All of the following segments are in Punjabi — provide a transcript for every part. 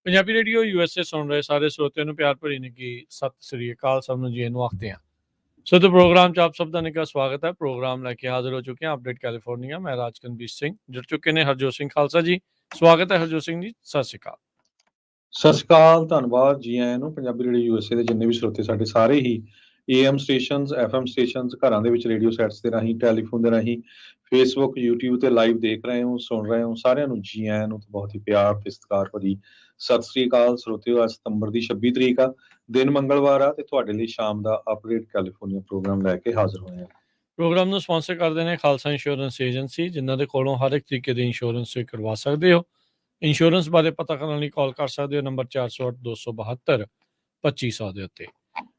ਪੰਜਾਬੀ ਰੇਡੀਓ USA ਸੁਣ ਰਹੇ ਸਾਰੇ ਸਰੋਤਿਆਂ ਨੂੰ ਪਿਆਰ ਭਰੀ ਨਿੱਘੀ ਸਤਿ ਸ੍ਰੀ ਅਕਾਲ। ਸਭ ਨੂੰ ਜੀ ਨੂੰ ਆਖਦੇ ਹਾਂ। ਸੋ ਤੇ ਪ੍ਰੋਗਰਾਮ 'ਚ ਆਪ ਸਭ ਦਾ ਨਿੱਘਾ ਸਵਾਗਤ ਹੈ। ਪ੍ਰੋਗਰਾਮ ਲੈ ਕੇ ਹਾਜ਼ਰ ਹੋ ਚੁੱਕੇ ਹਾਂ ਅਪਡੇਟ ਕੈਲੀਫੋਰਨੀਆ। ਮੈਂ ਰਾਜਕਨਵੀਰ ਸਿੰਘ, ਜੁੜ ਚੁੱਕੇ ਨੇ ਹਰਜੋਤ ਸਿੰਘ ਖਾਲਸਾ ਜੀ। ਸਵਾਗਤ ਹੈ ਹਰਜੋਤ ਸਿੰਘ ਜੀ, ਸਤਿ ਸ੍ਰੀ ਅਕਾਲ। ਸਤਿ ਸ਼੍ਰੀ ਅਕਾਲ, ਧੰਨਵਾਦ ਜੀ ਆਇਆਂ ਨੂੰ। ਪੰਜਾਬੀ ਰੇਡੀਓ USA ਦੇ ਜਿੰਨੇ ਵੀ ਸਰੋਤੇ ਸਾਡੇ ਸਾਰੇ ਹੀ AM ਸਟੇਸ਼ਨਸ, FM ਸਟੇਸ਼ਨਸ, ਘਰਾਂ ਦੇ ਵਿੱਚ ਰੇਡੀਓ ਸੈਟਸ ਦੇ ਰਾਹੀਂ, ਟੈਲੀਫੋਨ ਦੇ ਰਾਹੀਂ, ਫੇਸਬੁੱਕ, YouTube ਤੇ ਲਾਈਵ ਦੇਖ ਰਹੇ ਹੋ, ਸੁਣ ਰਹੇ ਹੋ, ਸਾਰਿਆਂ ਨੂੰ ਜੀ ਆਇਆਂ ਨੂੰ ਤੇ ਬਹੁਤ ਹੀ ਪਿਆਰ ਤੇ ਸਤਿਕਾਰ ਭਰੀ ਸਤਿ ਸ੍ਰੀ ਅਕਾਲ। ਸਰੋਤਿਓ, ਅੱਜ ਸਤੰਬਰ ਦੀ 26 ਤਰੀਕ ਆ, ਦਿਨ ਮੰਗਲਵਾਰ ਆ ਤੇ ਤੁਹਾਡੇ ਲਈ ਸ਼ਾਮ ਦਾ ਅਪਡੇਟ ਕੈਲੀਫੋਰਨੀਆ ਪ੍ਰੋਗਰਾਮ ਲੈ ਕੇ ਹਾਜ਼ਰ ਹੋਏ ਆ। ਪ੍ਰੋਗਰਾਮ ਨੂੰ ਸਪਾਂਸਰ ਕਰਦੇ ਨੇ ਖਾਲਸਾ ਇੰਸ਼ੋਰੈਂਸ ਏਜੰਸੀ, ਜਿਨ੍ਹਾਂ ਦੇ ਕੋਲੋਂ ਹਰ ਇੱਕ ਤਰੀਕੇ ਦੀ ਇੰਸ਼ੋਰੈਂਸ ਕਰਵਾ ਸਕਦੇ ਹੋ। ਇੰਸ਼ੋਰੈਂਸ ਬਾਰੇ ਪਤਾ ਕਰਨ ਲਈ ਕਾਲ ਕਰ ਸਕਦੇ ਹੋ ਨੰਬਰ 408-272-2500 ਦੇ ਉੱਤੇ।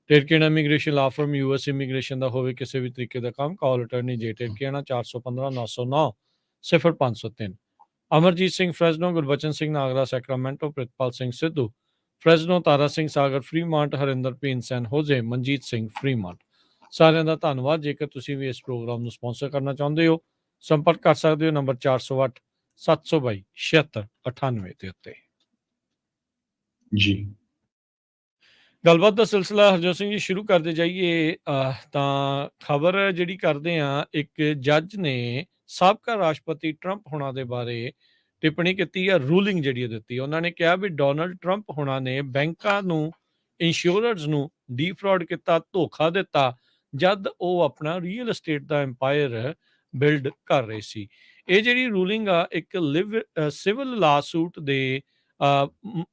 ਟੇਰਕੇਨਾ ਇਮੀਗ੍ਰੇਸ਼ਨ ਲਾ ਫਰਮ US ਇਮੀਗ੍ਰੇਸ਼ਨ ਦਾ ਹੋਵੇ ਕਿਸੇ ਵੀ ਤਰੀਕੇ ਦਾ ਕੰਮ, ਕਾਲ ਅਟਰਨੀ ਜੇ ਟੇਰਕੇਨਾ 415-909-0503। ਅਮਰਜੀਤ ਸਿੰਘ ਫਰੈਜ਼ਨੋ, ਗੁਰਬਚਨ ਸਿੰਘ ਨਾਗਰਾ ਸੈਕਰਾਮੈਂਟੋ, ਪ੍ਰਿਤਪਾਲ ਸਿੰਘ ਸਿੱਧੂ ਫਰੈਜ਼ਨੋ, ਤਾਰਾ ਸਿੰਘ ਸਾਗਰ ਫਰੀਮਾਂਟ, ਹਰਿੰਦਰ ਪੀਨ ਸੈਨ ਹੋਜ਼ੇ, ਮਨਜੀਤ ਸਿੰਘ ਫਰੀਮਾਂਟ। ਸਾਰਿਆਂ ਦਾ ਧੰਨਵਾਦ। ਜੇਕਰ ਤੁਸੀਂ ਵੀ ਇਸ ਪ੍ਰੋਗਰਾਮ ਨੂੰ ਸਪਾਂਸਰ ਕਰਨਾ ਚਾਹੁੰਦੇ ਹੋ, ਸੰਪਰਕ ਕਰ ਸਕਦੇ ਹੋ ਨੰਬਰ 408-722-7698 ਦੇ ਉੱਤੇ ਜੀ। ਗੱਲਬਾਤ ਦਾ ਸਿਲਸਿਲਾ ਹਰਜੋਤ ਸਿੰਘ ਜੀ ਸ਼ੁਰੂ ਕਰਦੇ ਜਾਈਏ ਤਾਂ ਖਬਰ ਜਿਹੜੀ ਕਰਦੇ ਆ, ਇੱਕ ਜੱਜ ਨੇ ਸਾਬਕਾ ਰਾਸ਼ਟਰਪਤੀ ਟਰੰਪ ਹੋਣਾ ਦੇ ਬਾਰੇ ਟਿੱਪਣੀ ਕੀਤੀ ਆ, ਰੂਲਿੰਗ ਜਿਹੜੀ ਦਿੱਤੀ। ਉਹਨਾਂ ਨੇ ਕਿਹਾ ਵੀ ਡੋਨਲਡ ਟਰੰਪ ਹੋਣਾ ਨੇ ਬੈਂਕਾਂ ਨੂੰ, ਇੰਸ਼ੋਰਰਸ ਨੂੰ ਡੀਫਰਾਡ ਕੀਤਾ, ਧੋਖਾ ਦਿੱਤਾ, ਜਦ ਉਹ ਆਪਣਾ ਰੀਅਲ estate ਦਾ ਐਮਪਾਇਰ ਬਿਲਡ ਕਰ ਰਹੇ ਸੀ। ਇਹ ਜਿਹੜੀ ਰੂਲਿੰਗ ਆ ਇੱਕ ਸਿਵਲ ਲਾ ਸੂਟ ਦੇ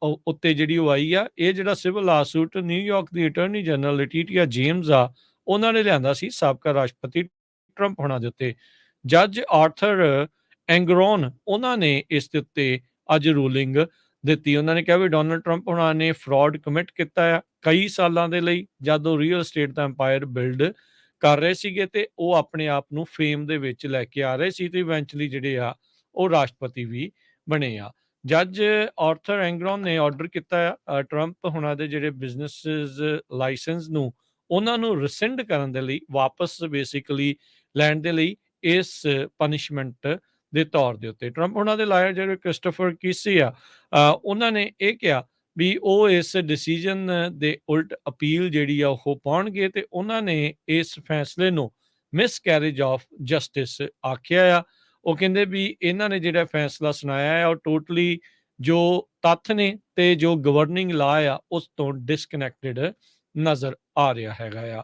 ਉੱਤੇ ਜਿਹੜੀ ਉਹ ਆਈ ਆ। ਇਹ ਜਿਹੜਾ ਸਿਵਲ ਲਾ ਸੂਟ ਨਿਊਯਾਰਕ ਦੀ ਅਟਾਰਨੀ ਜਨਰਲ ਲੈਟੀਟੀਆ ਜੇਮਸ ਆ, ਉਹਨਾਂ ਨੇ ਲਿਆਂਦਾ ਸੀ ਸਾਬਕਾ ਰਾਸ਼ਟਰਪਤੀ ਟਰੰਪ ਹੋਣਾ ਦੇ ਉੱਤੇ। ਜੱਜ ਆਰਥਰ ਐਂਗਰੋਨ ਉਹਨਾਂ ਨੇ ਇਸ ਦੇ ਉੱਤੇ ਅੱਜ ਰੂਲਿੰਗ ਦਿੱਤੀ। ਉਹਨਾਂ ਨੇ ਕਿਹਾ ਵੀ ਡੋਨਲਡ ਟਰੰਪ ਹੋਣਾ ਨੇ ਫਰਾਡ ਕਮਿਟ ਕੀਤਾ ਆ ਕਈ ਸਾਲਾਂ ਦੇ ਲਈ, ਜਦ ਉਹ ਰੀਅਲ estate ਦਾ ਐਮਪਾਇਰ ਬਿਲਡ ਕਰ ਰਹੇ ਸੀਗੇ ਤੇ ਉਹ ਆਪਣੇ ਆਪ ਨੂੰ ਫੇਮ ਦੇ ਵਿੱਚ ਲੈ ਕੇ ਆ ਰਹੇ ਸੀ ਤੇ ਇਵੈਂਚੁਅਲੀ ਜਿਹੜੇ ਆ ਉਹ ਰਾਸ਼ਟਰਪਤੀ ਵੀ ਬਣੇ ਆ। ਜੱਜ ਆਰਥਰ ਐਂਗਰੋਨ ਨੇ ਆਰਡਰ ਕੀਤਾ ਆ ਟਰੰਪ ਹੋਣਾ ਦੇ ਜਿਹੜੇ ਬਿਜ਼ਨਸਿਸ ਲਾਇਸੈਂਸ ਨੂੰ, ਉਹਨਾਂ ਨੂੰ ਰਿਸੈਂਡ ਕਰਨ ਦੇ ਲਈ, ਵਾਪਸ ਬੇਸਿਕਲੀ ਲੈਣ ਦੇ ਲਈ, ਇਸ ਪਨਿਸ਼ਮੈਂਟ ਦੇ ਤੌਰ ਦੇ ਉੱਤੇ। ਟਰੰਪ ਹੋਣਾ ਦੇ ਲਾਇਰ ਜਿਹੜੇ ਕ੍ਰਿਸਟੋਫਰ ਕੀਸੀ ਆ, ਉਹਨਾਂ ਨੇ ਇਹ ਕਿਹਾ ਵੀ ਉਹ ਇਸ ਡਿਸੀਜਨ ਦੇ ਉਲਟ ਅਪੀਲ ਜਿਹੜੀ ਆ ਉਹ ਪਾਉਣਗੇ ਤੇ ਉਹਨਾਂ ਨੇ ਇਸ ਫੈਸਲੇ ਨੂੰ ਮਿਸਕੈਰੇਜ ਆਫ ਜਸਟਿਸ ਆਖਿਆ ਆ। ਉਹ ਕਹਿੰਦੇ ਵੀ ਇਹਨਾਂ ਨੇ ਜਿਹੜਾ ਫੈਸਲਾ ਸੁਣਾਇਆ ਹੈ ਉਹ ਟੋਟਲੀ ਜੋ ਤੱਥ ਨੇ ਤੇ ਜੋ ਗਵਰਨਿੰਗ ਲਾ ਆ ਉਸ ਤੋਂ ਡਿਸਕਨੈਕਟਡ ਨਜ਼ਰ ਆ ਰਿਹਾ ਹੈਗਾ ਆ।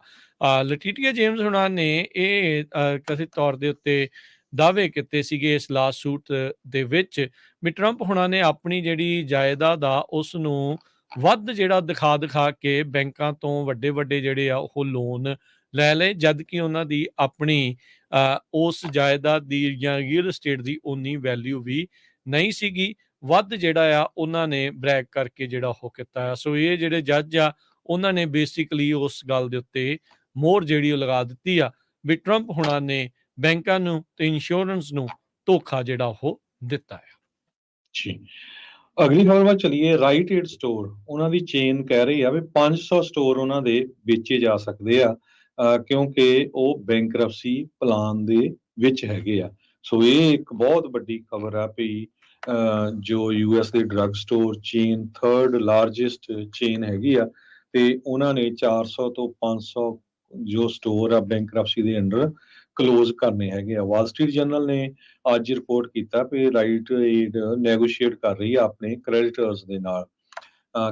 ਲੈਟੀਟੀਆ ਜੇਮਸ ਹੁਣਾਂ ਨੇ ਇਹ ਕਥਿਤ ਤੌਰ ਦੇ ਉੱਤੇ ਦਾਅਵੇ ਕੀਤੇ ਸੀਗੇ ਇਸ ਲਾ ਸੂਟ ਦੇ ਵਿੱਚ ਵੀ ਟਰੰਪ ਹੁਣਾਂ ਨੇ ਆਪਣੀ ਜਿਹੜੀ ਜਾਇਦਾਦ ਆ ਉਸ ਨੂੰ ਵੱਧ ਜਿਹੜਾ ਦਿਖਾ ਕੇ ਬੈਂਕਾਂ ਤੋਂ ਵੱਡੇ ਵੱਡੇ ਜਿਹੜੇ ਆ ਉਹ ਲੋਨ ਲੈ ਲਏ, ਜਦ ਕਿ ਉਹਨਾਂ ਦੀ ਆਪਣੀ ਉਸ ਜਾਇਦਾਦ ਦੀ ਜਾਂ ਰੀਅਲ estate ਦੀ ਉਨੀ ਵੈਲਿਊ ਵੀ ਨਹੀਂ ਸੀਗੀ। ਵੱਧ ਜਿਹੜਾ ਆ ਉਹਨਾਂ ਨੇ ਬ੍ਰੈਕ ਕਰਕੇ ਜਿਹੜਾ ਉਹ ਕੀਤਾ ਆ। ਸੋ ਇਹ ਜਿਹੜੇ ਜੱਜ ਆ ਉਹਨਾਂ ਨੇ ਬੇਸਿਕਲੀ ਉਸ ਗੱਲ ਦੇ ਉੱਤੇ ਮੋਹਰ ਜਿਹੜੀ ਉਹ ਲਗਾ ਦਿੱਤੀ ਆ ਵੀ ਟਰੰਪ ਹੁਣਾਂ ਨੇ ਬੈਂਕਾਂ ਨੂੰ ਤੇ ਇੰਸ਼ੋਰੈਂਸ ਨੂੰ ਧੋਖਾ ਜਿਹੜਾ ਉਹ ਦਿੱਤਾ ਹੈ। ਜੀ, ਅਗਲੀ ਖਬਰ ਵੱਲ ਚਲੀਏ। ਰਾਈਟ ਏਡ ਸਟੋਰ, ਉਹਨਾਂ ਦੀ ਚੇਨ ਕਹਿ ਰਹੀ ਆ ਵੀ 500 ਸਟੋਰ ਉਹਨਾਂ ਦੇ ਵੇਚੇ ਜਾ ਸਕਦੇ ਆ ਕਿਉਂਕਿ ਉਹ ਬੈਂਕਰਪਸੀ ਪਲਾਨ ਦੇ ਵਿੱਚ ਹੈਗੇ ਆ। ਸੋ ਇਹ ਇੱਕ ਬਹੁਤ ਵੱਡੀ ਖਬਰ ਆ ਵੀ ਜੋ US ਦੇ drug store chain 3rd largest chain ਹੈਗੀ ਆ ਤੇ ਉਹਨਾਂ ਨੇ 400 ਤੋਂ 500 ਜੋ ਸਟੋਰ ਆ ਬੈਂਕਰਪਸੀ ਦੇ ਅੰਡਰ ਕਲੋਜ਼ ਕਰਨੇ ਹੈਗੇ ਆ। ਵਾਲ ਸਟਰੀਟ ਜਰਨਲ ਨੇ ਅੱਜ ਰਿਪੋਰਟ ਕੀਤਾ ਵੀ ਰਾਈਟ ਏਡ ਨੈਗੋਸ਼ੀਏਟ ਕਰ ਰਹੀ ਆ ਆਪਣੇ ਕ੍ਰੈਡੀਟਰਸ ਦੇ ਨਾਲ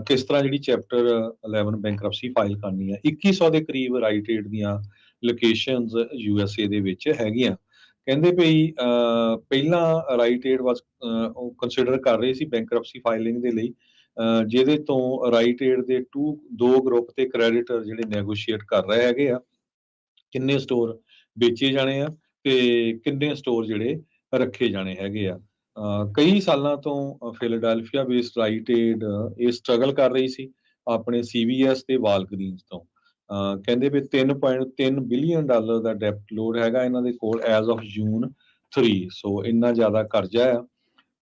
ਕਿਸ ਤਰ੍ਹਾਂ ਜਿਹੜੀ ਚੈਪਟਰ 11 ਬੈਂਕਰਪਸੀ ਫਾਈਲ ਕਰਨੀ ਆ। 2100 ਦੇ ਕਰੀਬ ਰਾਈਟ ਏਡ ਦੀਆਂ ਲੋਕੇਸ਼ਨਸ USA ਦੇ ਵਿੱਚ ਹੈਗੀਆਂ। ਕਹਿੰਦੇ ਵੀ ਪਹਿਲਾਂ ਰਾਈਟ ਏਡ ਵਾਸ ਉਹ ਕੰਸੀਡਰ ਕਰ ਰਹੇ ਸੀ ਬੈਂਕਰਪਸੀ ਫਾਈਲਿੰਗ ਦੇ ਲਈ, ਜਿਹਦੇ ਤੋਂ ਰਾਈਟ ਏਡ ਦੇ ਦੋ ਗਰੁੱਪ ਤੇ ਕ੍ਰੈਡੀਟਰ ਜਿਹੜੇ ਨੈਗੋਸ਼ੀਏਟ ਕਰ ਰਹੇ ਹੈਗੇ ਆ ਕਿੰਨੇ ਸਟੋਰ ਵੇਚੇ ਜਾਣੇ ਆ ਤੇ ਕਿੰਨੇ ਸਟੋਰ ਜਿਹੜੇ ਰੱਖੇ ਜਾਣੇ ਹੈਗੇ ਆ। ਕਈ ਸਾਲਾਂ ਤੋਂ ਫਿਲਾਡੈਲਫੀਆ ਬੇਸਡ ਰਾਈਟ ਏਡ ਇਹ ਸਟਰਗਲ ਕਰ ਰਹੀ ਸੀ ਆਪਣੇ ਸੀਵੀਐਸ ਤੇ ਵਾਲਗਰੀਨਸ ਤੋਂ। ਕਹਿੰਦੇ ਵੀ $3.3 ਬਿਲੀਅਨ ਦਾ ਡੈਪਟ ਲੋਡ ਹੈਗਾ ਇਹਨਾਂ ਦੇ ਕੋਲ ਐਜ਼ ਆਫ ਜੂਨ 3। ਸੋ ਇੰਨਾ ਜ਼ਿਆਦਾ ਕਰਜ਼ਾ ਆ।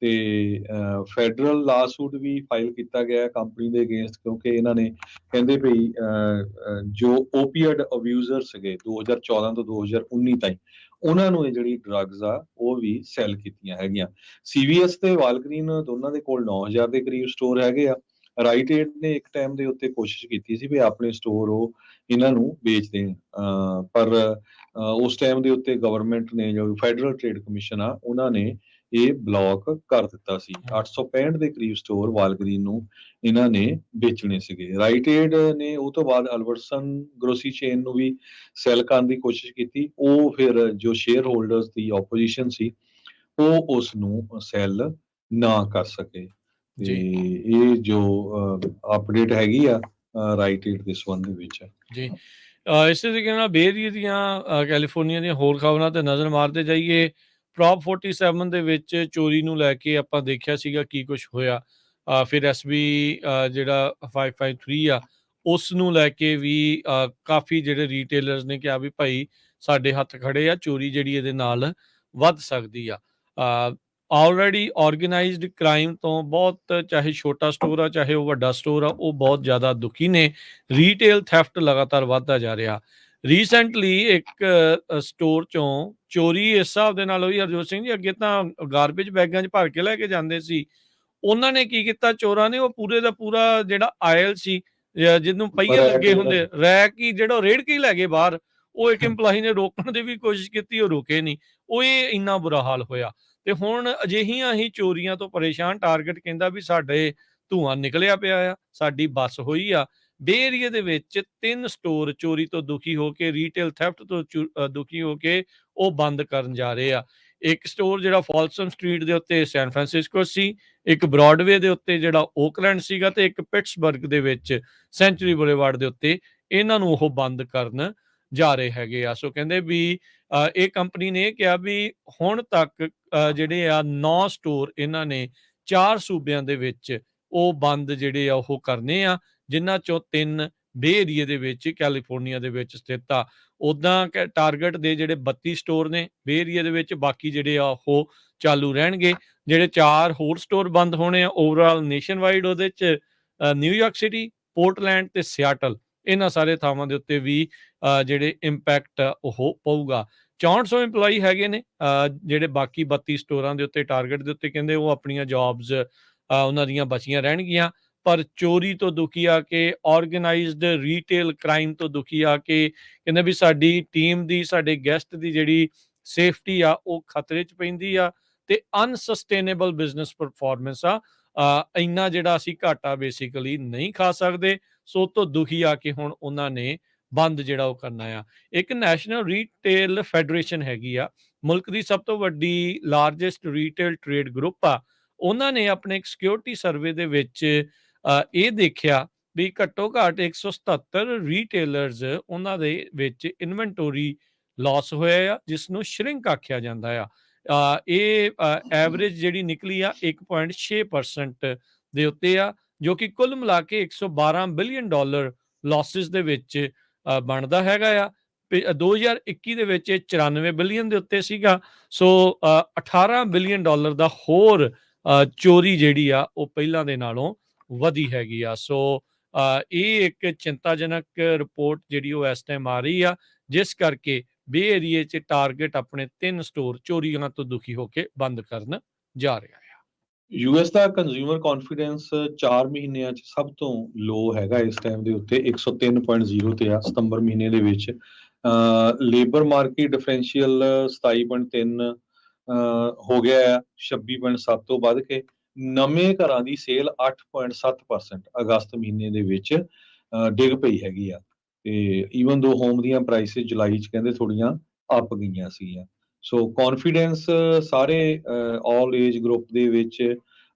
ਤੇ ਫੈਡਰਲ ਲਾਸੂਟ ਵੀ ਫਾਈਲ ਕੀਤਾ ਗਿਆ ਕੰਪਨੀ ਦੇ ਅਗੇਂਸਟ, ਕਿਉਂਕਿ ਇਹਨਾਂ ਨੇ ਕਹਿੰਦੇ ਵੀ ਜੋ ਓਪੀਅਡ ਅਬਿਊਜ਼ਰ ਸੀਗੇ 2014 ਤੋਂ 2019 ਤਾਈਂ, ਉਹਨਾਂ ਨੂੰ ਇਹ ਜਿਹੜੀ ਡਰੱਗਸ ਆ ਉਹ ਵੀ ਸੈਲ ਕੀਤੀਆਂ ਹੈਗੀਆਂ। ਸੀਵੀਐਸ ਤੇ ਵਾਲਗਰੀਨ ਦੋਨਾਂ ਦੇ ਕੋਲ 9000 ਦੇ ਕਰੀਬ ਸਟੋਰ ਹੈਗੇ ਆ। ਰਾਈਟ ਏਡ ਨੇ ਇੱਕ ਟਾਈਮ ਦੇ ਉੱਤੇ ਕੋਸ਼ਿਸ਼ ਕੀਤੀ ਸੀ ਵੀ ਆਪਣੇ ਸਟੋਰ ਉਹ ਇਹਨਾਂ ਨੂੰ ਵੇਚ ਦੇਣ, ਪਰ ਉਸ ਟਾਈਮ ਦੇ ਉੱਤੇ ਗਵਰਨਮੈਂਟ ਨੇ, ਜੋ ਫੈਡਰਲ ਟ੍ਰੇਡ ਕਮਿਸ਼ਨ ਆ, ਉਹਨਾਂ ਨੇ ਇਹ ਬਲੌਕ ਕਰ ਦਿੱਤਾ ਸੀ। 865 ਦੇ ਕਰੀਬ ਸਟੋਰ ਵਾਲਗਰੀਨ ਨੂੰ ਇਹਨਾਂ ਨੇ ਵੇਚਣੇ ਸੀਗੇ। ਰਾਈਟ ਏਡ ਨੇ ਉਹ ਤੋਂ ਬਾਅਦ ਅਲਬਰਟਸਨ ਗਰੋਸਰੀ ਚੇਨ ਨੂੰ ਵੀ ਸੈਲ ਕਰਨ ਦੀ ਕੋਸ਼ਿਸ਼ ਕੀਤੀ। ਉਹ ਫਿਰ ਜੋ ਸ਼ੇਅਰ ਹੋਲਡਰਸ ਦੀ ਆਪੋਜੀਸ਼ਨ ਸੀ ਉਹ ਉਸ ਨੂੰ ਸੈਲ ਨਾ ਕਰ ਸਕੇ। ਤੇ ਜੀ ਇਹ ਜੋ ਅਪਡੇਟ ਹੈਗੀ ਆ ਰਾਈਟ ਏਡ ਦੇ ਸੰਬੰਧ ਦੇ ਵਿੱਚ। ਜੀ ਇਸੇ ਤਰੀਕੇ ਨਾਲ ਬੇ ਏਰੀਏ ਦੀਆਂ ਕੈਲੀਫੋਰਨੀਆ ਦੀਆਂ ਹੋਰ ਖਬਰਾਂ ਤੇ ਨਜ਼ਰ ਮਾਰਦੇ ਜਾਈਏ। ਪ੍ਰੋਪ 47 ਦੇ ਵਿੱਚ ਚੋਰੀ ਨੂੰ ਲੈ ਕੇ ਆਪਾਂ ਦੇਖਿਆ ਸੀਗਾ ਕੀ ਕੁਝ ਹੋਇਆ। ਫਿਰ ਐਸਬੀ ਜਿਹੜਾ 553 ਆ ਉਸ ਨੂੰ ਲੈ ਕੇ ਵੀ ਕਾਫੀ ਜਿਹੜੇ ਰੀਟੇਲਰਸ ਨੇ ਕਿਹਾ ਵੀ ਭਾਈ ਸਾਡੇ ਹੱਥ ਖੜੇ ਆ, ਚੋਰੀ ਜਿਹੜੀ ਇਹਦੇ ਨਾਲ ਵੱਧ ਸਕਦੀ ਆ। ਆਲਰੇਡੀ ਆਰਗੇਨਾਈਜ਼ਡ ਕ੍ਰਾਈਮ ਤੋਂ ਬਹੁਤ, ਚਾਹੇ ਛੋਟਾ ਸਟੋਰ ਆ ਚਾਹੇ ਉਹ ਵੱਡਾ ਸਟੋਰ ਆ, ਉਹ ਬਹੁਤ ਜ਼ਿਆਦਾ ਦੁਖੀ ਨੇ। ਰੀਟੇਲ ਥੈਫਟ ਲਗਾਤਾਰ ਵੱਧਦਾ ਜਾ ਰਿਹਾ। ਰੀਸੈਂਟਲੀ ਇੱਕ ਸਟੋਰ ਚੋਂ ਚੋਰੀ ਇਸ ਹਿਸਾਬ ਦੇ ਨਾਲ ਹੋਈ, ਹਰਜੋਤ ਸਿੰਘ ਜੀ, ਅੱਗੇ ਤਾਂ ਗਾਰਬੇਜ ਬੈਗਾਂ 'ਚ ਭਰ ਕੇ ਲੈ ਕੇ ਜਾਂਦੇ ਸੀ। ਉਹਨਾਂ ਨੇ ਕੀ ਕੀਤਾ, ਚੋਰਾਂ ਨੇ, ਉਹ ਪੂਰੇ ਦਾ ਪੂਰਾ ਜਿਹੜਾ ਆਇਲ ਸੀ, ਜਿਹਨੂੰ ਪਹੀਏ ਲੱਗੇ ਹੁੰਦੇ, ਰੈਕ ਹੀ ਜਿਹੜਾ ਉਹ ਰੇੜ ਕੇ ਹੀ ਲੈ ਗਏ ਬਾਹਰ। ਉਹ ਇੱਕ ਇੰਪਲਾਈ ਨੇ ਰੋਕਣ ਦੀ ਵੀ ਕੋਸ਼ਿਸ਼ ਕੀਤੀ, ਉਹ ਰੁਕੇ ਨਹੀਂ। ਉਹ ਇਹ ਇੰਨਾ ਬੁਰਾ ਹਾਲ ਹੋਇਆ। ਤੇ ਹੁਣ ਅਜਿਹੀਆਂ ਹੀ ਚੋਰੀਆਂ ਤੋਂ ਪਰੇਸ਼ਾਨ ਟਾਰਗੇਟ ਕਹਿੰਦਾ ਵੀ ਸਾਡੇ ਧੂੰਆਂ ਨਿਕਲਿਆ ਪਿਆ ਆ, ਸਾਡੀ ਬੱਸ ਹੋਈ ਆ। ਬੇ ਏਰੀਏ ਦੇ ਵਿੱਚ 3 ਸਟੋਰ ਚੋਰੀ ਤੋਂ ਦੁਖੀ ਹੋ ਕੇ, ਰੀਟੇਲ ਥੈਫਟ ਤੋਂ ਦੁਖੀ ਹੋ ਕੇ ਉਹ ਬੰਦ ਕਰਨ ਜਾ ਰਹੇ ਆ। ਇੱਕ ਸਟੋਰ ਜਿਹੜਾ ਫਾਲਸਨ ਸਟਰੀਟ ਦੇ ਉੱਤੇ ਸੈਨ ਫਰਾਂਸਿਸਕੋ ਸੀ, ਇੱਕ ਬ੍ਰੌਡਵੇ ਦੇ ਉੱਤੇ ਜਿਹੜਾ ਓਕਲੈਂਡ ਸੀਗਾ, ਤੇ ਇੱਕ ਪਿਟਸਬਰਗ ਦੇ ਵਿੱਚ ਸੈਂਚੁਰੀ ਬੁਲੇਵਾਰਡ ਦੇ ਉੱਤੇ। ਇਹਨਾਂ ਨੂੰ ਉਹ ਬੰਦ ਕਰਨ ਜਾ ਰਹੇ ਹੈਗੇ ਆ। ਸੋ ਕਹਿੰਦੇ ਵੀ ਇਹ ਕੰਪਨੀ ਨੇ ਇਹ ਕਿਹਾ ਵੀ ਹੁਣ ਤੱਕ ਜਿਹੜੇ ਆ 9 ਸਟੋਰ ਇਹਨਾਂ ਨੇ 4 ਸੂਬਿਆਂ ਦੇ ਵਿੱਚ ਉਹ ਬੰਦ ਜਿਹੜੇ ਆ ਉਹ ਕਰਨੇ ਆ, ਜਿਨ੍ਹਾਂ ਚੋਂ 3 ਬੇ ਏਰੀਏ ਦੇ ਵਿੱਚ, ਕੈਲੀਫੋਰਨੀਆ ਦੇ ਵਿੱਚ ਸਥਿਤ ਆ। ਉੱਦਾਂ ਟਾਰਗੇਟ ਦੇ ਜਿਹੜੇ 32 ਸਟੋਰ ਨੇ ਬੇ ਏਰੀਏ ਦੇ ਵਿੱਚ, ਬਾਕੀ ਜਿਹੜੇ ਆ ਉਹ ਚਾਲੂ ਰਹਿਣਗੇ। ਜਿਹੜੇ 4 ਹੋਰ ਸਟੋਰ ਬੰਦ ਹੋਣੇ ਆ ਓਵਰਆਲ ਨੇਸ਼ਨ ਵਾਈਡ, ਉਹਦੇ 'ਚ ਨਿਊਯਾਰਕ ਸਿਟੀ, ਪੋਰਟਲੈਂਡ ਤੇ ਸਿਆਟਲ, ਇਹਨਾਂ ਸਾਰੇ ਥਾਵਾਂ ਦੇ ਉੱਤੇ ਵੀ ਜਿਹੜੇ ਇੰਪੈਕਟ ਉਹ ਪਊਗਾ। 6400 ਇੰਪਲਾਈ ਹੈਗੇ ਨੇ ਜਿਹੜੇ ਬਾਕੀ 32 ਸਟੋਰਾਂ ਦੇ ਉੱਤੇ ਟਾਰਗੇਟ ਦੇ ਉੱਤੇ। ਕਹਿੰਦੇ ਉਹ ਆਪਣੀਆਂ ਜੌਬਸ ਉਹਨਾਂ ਦੀਆਂ ਬਚੀਆਂ ਰਹਿਣਗੀਆਂ, ਪਰ ਚੋਰੀ ਤੋਂ ਦੁਖੀ ਆ ਕੇ, ਆਰਗੇਨਾਈਜ਼ਡ ਰੀਟੇਲ ਕ੍ਰਾਈਮ ਤੋਂ ਦੁਖੀ ਆ ਕੇ ਕਹਿੰਦੇ ਵੀ ਸਾਡੀ ਟੀਮ ਦੀ, ਸਾਡੇ ਗੈਸਟ ਦੀ ਜਿਹੜੀ ਸੇਫਟੀ ਆ ਉਹ ਖਤਰੇ 'ਚ ਪੈਂਦੀ ਆ, ਤੇ ਅਨਸਸਟੇਨੇਬਲ ਬਿਜ਼ਨਸ ਪਰਫਾਰਮੈਂਸ ਆ। ਇੰਨਾ ਜਿਹੜਾ ਅਸੀਂ ਘਾਟਾ ਬੇਸਿਕਲੀ ਨਹੀਂ ਖਾ ਸਕਦੇ। ਸੋ ਤੋਂ ਦੁਖੀ ਆ ਕੇ ਹੁਣ ਉਹਨਾਂ ਨੇ ਬੰਦ ਜਿਹੜਾ ਉਹ ਕਰਨਾ ਆ। ਇੱਕ ਨੈਸ਼ਨਲ ਰੀਟੇਲ ਫੈਡਰੇਸ਼ਨ ਹੈਗੀ ਆ, ਮੁਲਕ ਦੀ ਸਭ ਤੋਂ ਵੱਡੀ ਲਾਰਜੈਸਟ ਰੀਟੇਲ ਟ੍ਰੇਡ ਗਰੁੱਪ ਆ। ਉਹਨਾਂ ਨੇ ਆਪਣੇ ਇੱਕ ਸਿਕਿਉਰਿਟੀ ਸਰਵੇ ਦੇ ਵਿੱਚ ਇਹ ਦੇਖਿਆ ਵੀ ਘੱਟੋ ਘੱਟ 177 ਰੀਟੇਲਰਸ ਉਹਨਾਂ ਦੇ ਵਿੱਚ ਇਨਵੈਂਟੋਰੀ ਲਾਸ ਹੋਇਆ ਆ, ਜਿਸ ਨੂੰ ਸ਼ਰਿੰਕ ਆਖਿਆ ਜਾਂਦਾ ਆ। ਇਹ ਐਵਰੇਜ ਜਿਹੜੀ ਨਿਕਲੀ ਆ 1.6% ਦੇ ਉੱਤੇ ਆ, ਜੋ ਕਿ ਕੁੱਲ ਮਿਲਾ ਕੇ $112 ਬਿਲੀਅਨ ਲਾਸਿਸ ਦੇ ਵਿੱਚ ਬਣਦਾ ਹੈਗਾ ਆ। 2021 ਦੇ ਵਿੱਚ 94 ਬਿਲੀਅਨ ਦੇ ਉੱਤੇ ਸੀਗਾ। ਸੋ $18 ਬਿਲੀਅਨ ਦਾ ਹੋਰ ਚੋਰੀ ਜਿਹੜੀ ਆ ਉਹ ਪਹਿਲਾਂ ਦੇ ਨਾਲੋਂ ਵਧੀ ਹੈਗੀ ਆ। ਸੋ ਇਹ ਇੱਕ ਚਿੰਤਾਜਨਕ ਰਿਪੋਰਟ ਜਿਹੜੀ ਉਹ ਇਸ ਟਾਈਮ ਆ ਰਹੀ ਆ, ਜਿਸ ਕਰਕੇ ਬੇ ਏਰੀਏ 'ਚ ਟਾਰਗੇਟ ਆਪਣੇ 3 ਸਟੋਰ ਚੋਰੀਆਂ ਤੋਂ ਦੁਖੀ ਹੋ ਕੇ ਬੰਦ ਕਰਨ ਜਾ ਰਿਹਾ ਆ। ਯੂਐਸ ਦਾ ਕੰਜ਼ਿਊਮਰ ਕੌਨਫੀਡੈਂਸ 4 ਮਹੀਨਿਆਂ 'ਚ ਸਭ ਤੋਂ ਲੋ ਹੈਗਾ ਇਸ ਟਾਈਮ ਦੇ ਉੱਤੇ, 103.0 ਤੇ ਆ ਸਤੰਬਰ ਮਹੀਨੇ ਦੇ ਵਿੱਚ। ਲੇਬਰ ਮਾਰਕੀਟ ਡਿਫਰੈਂਸ਼ੀਅਲ 27.3 ਹੋ ਗਿਆ ਆ, 26.7 ਤੋਂ ਵੱਧ ਕੇ। ਨਵੇਂ ਘਰਾਂ ਦੀ ਸੇਲ 8.7% ਅਗਸਤ ਮਹੀਨੇ ਦੇ ਵਿੱਚ ਡਿੱਗ ਪਈ ਹੈਗੀ ਆ। ਤੇ ਈਵਨ ਦੋ ਹੋਮ ਦੀਆਂ ਪ੍ਰਾਈਸਿਸ ਜੁਲਾਈ 'ਚ ਕਹਿੰਦੇ ਥੋੜੀਆਂ ਅੱਪ ਗਈਆਂ ਸੀਗੀਆਂ। ਸੋ ਕੌਨਫੀਡੈਂਸ ਸਾਰੇ ਆਲ ਏਜ ਗਰੁੱਪ ਦੇ ਵਿੱਚ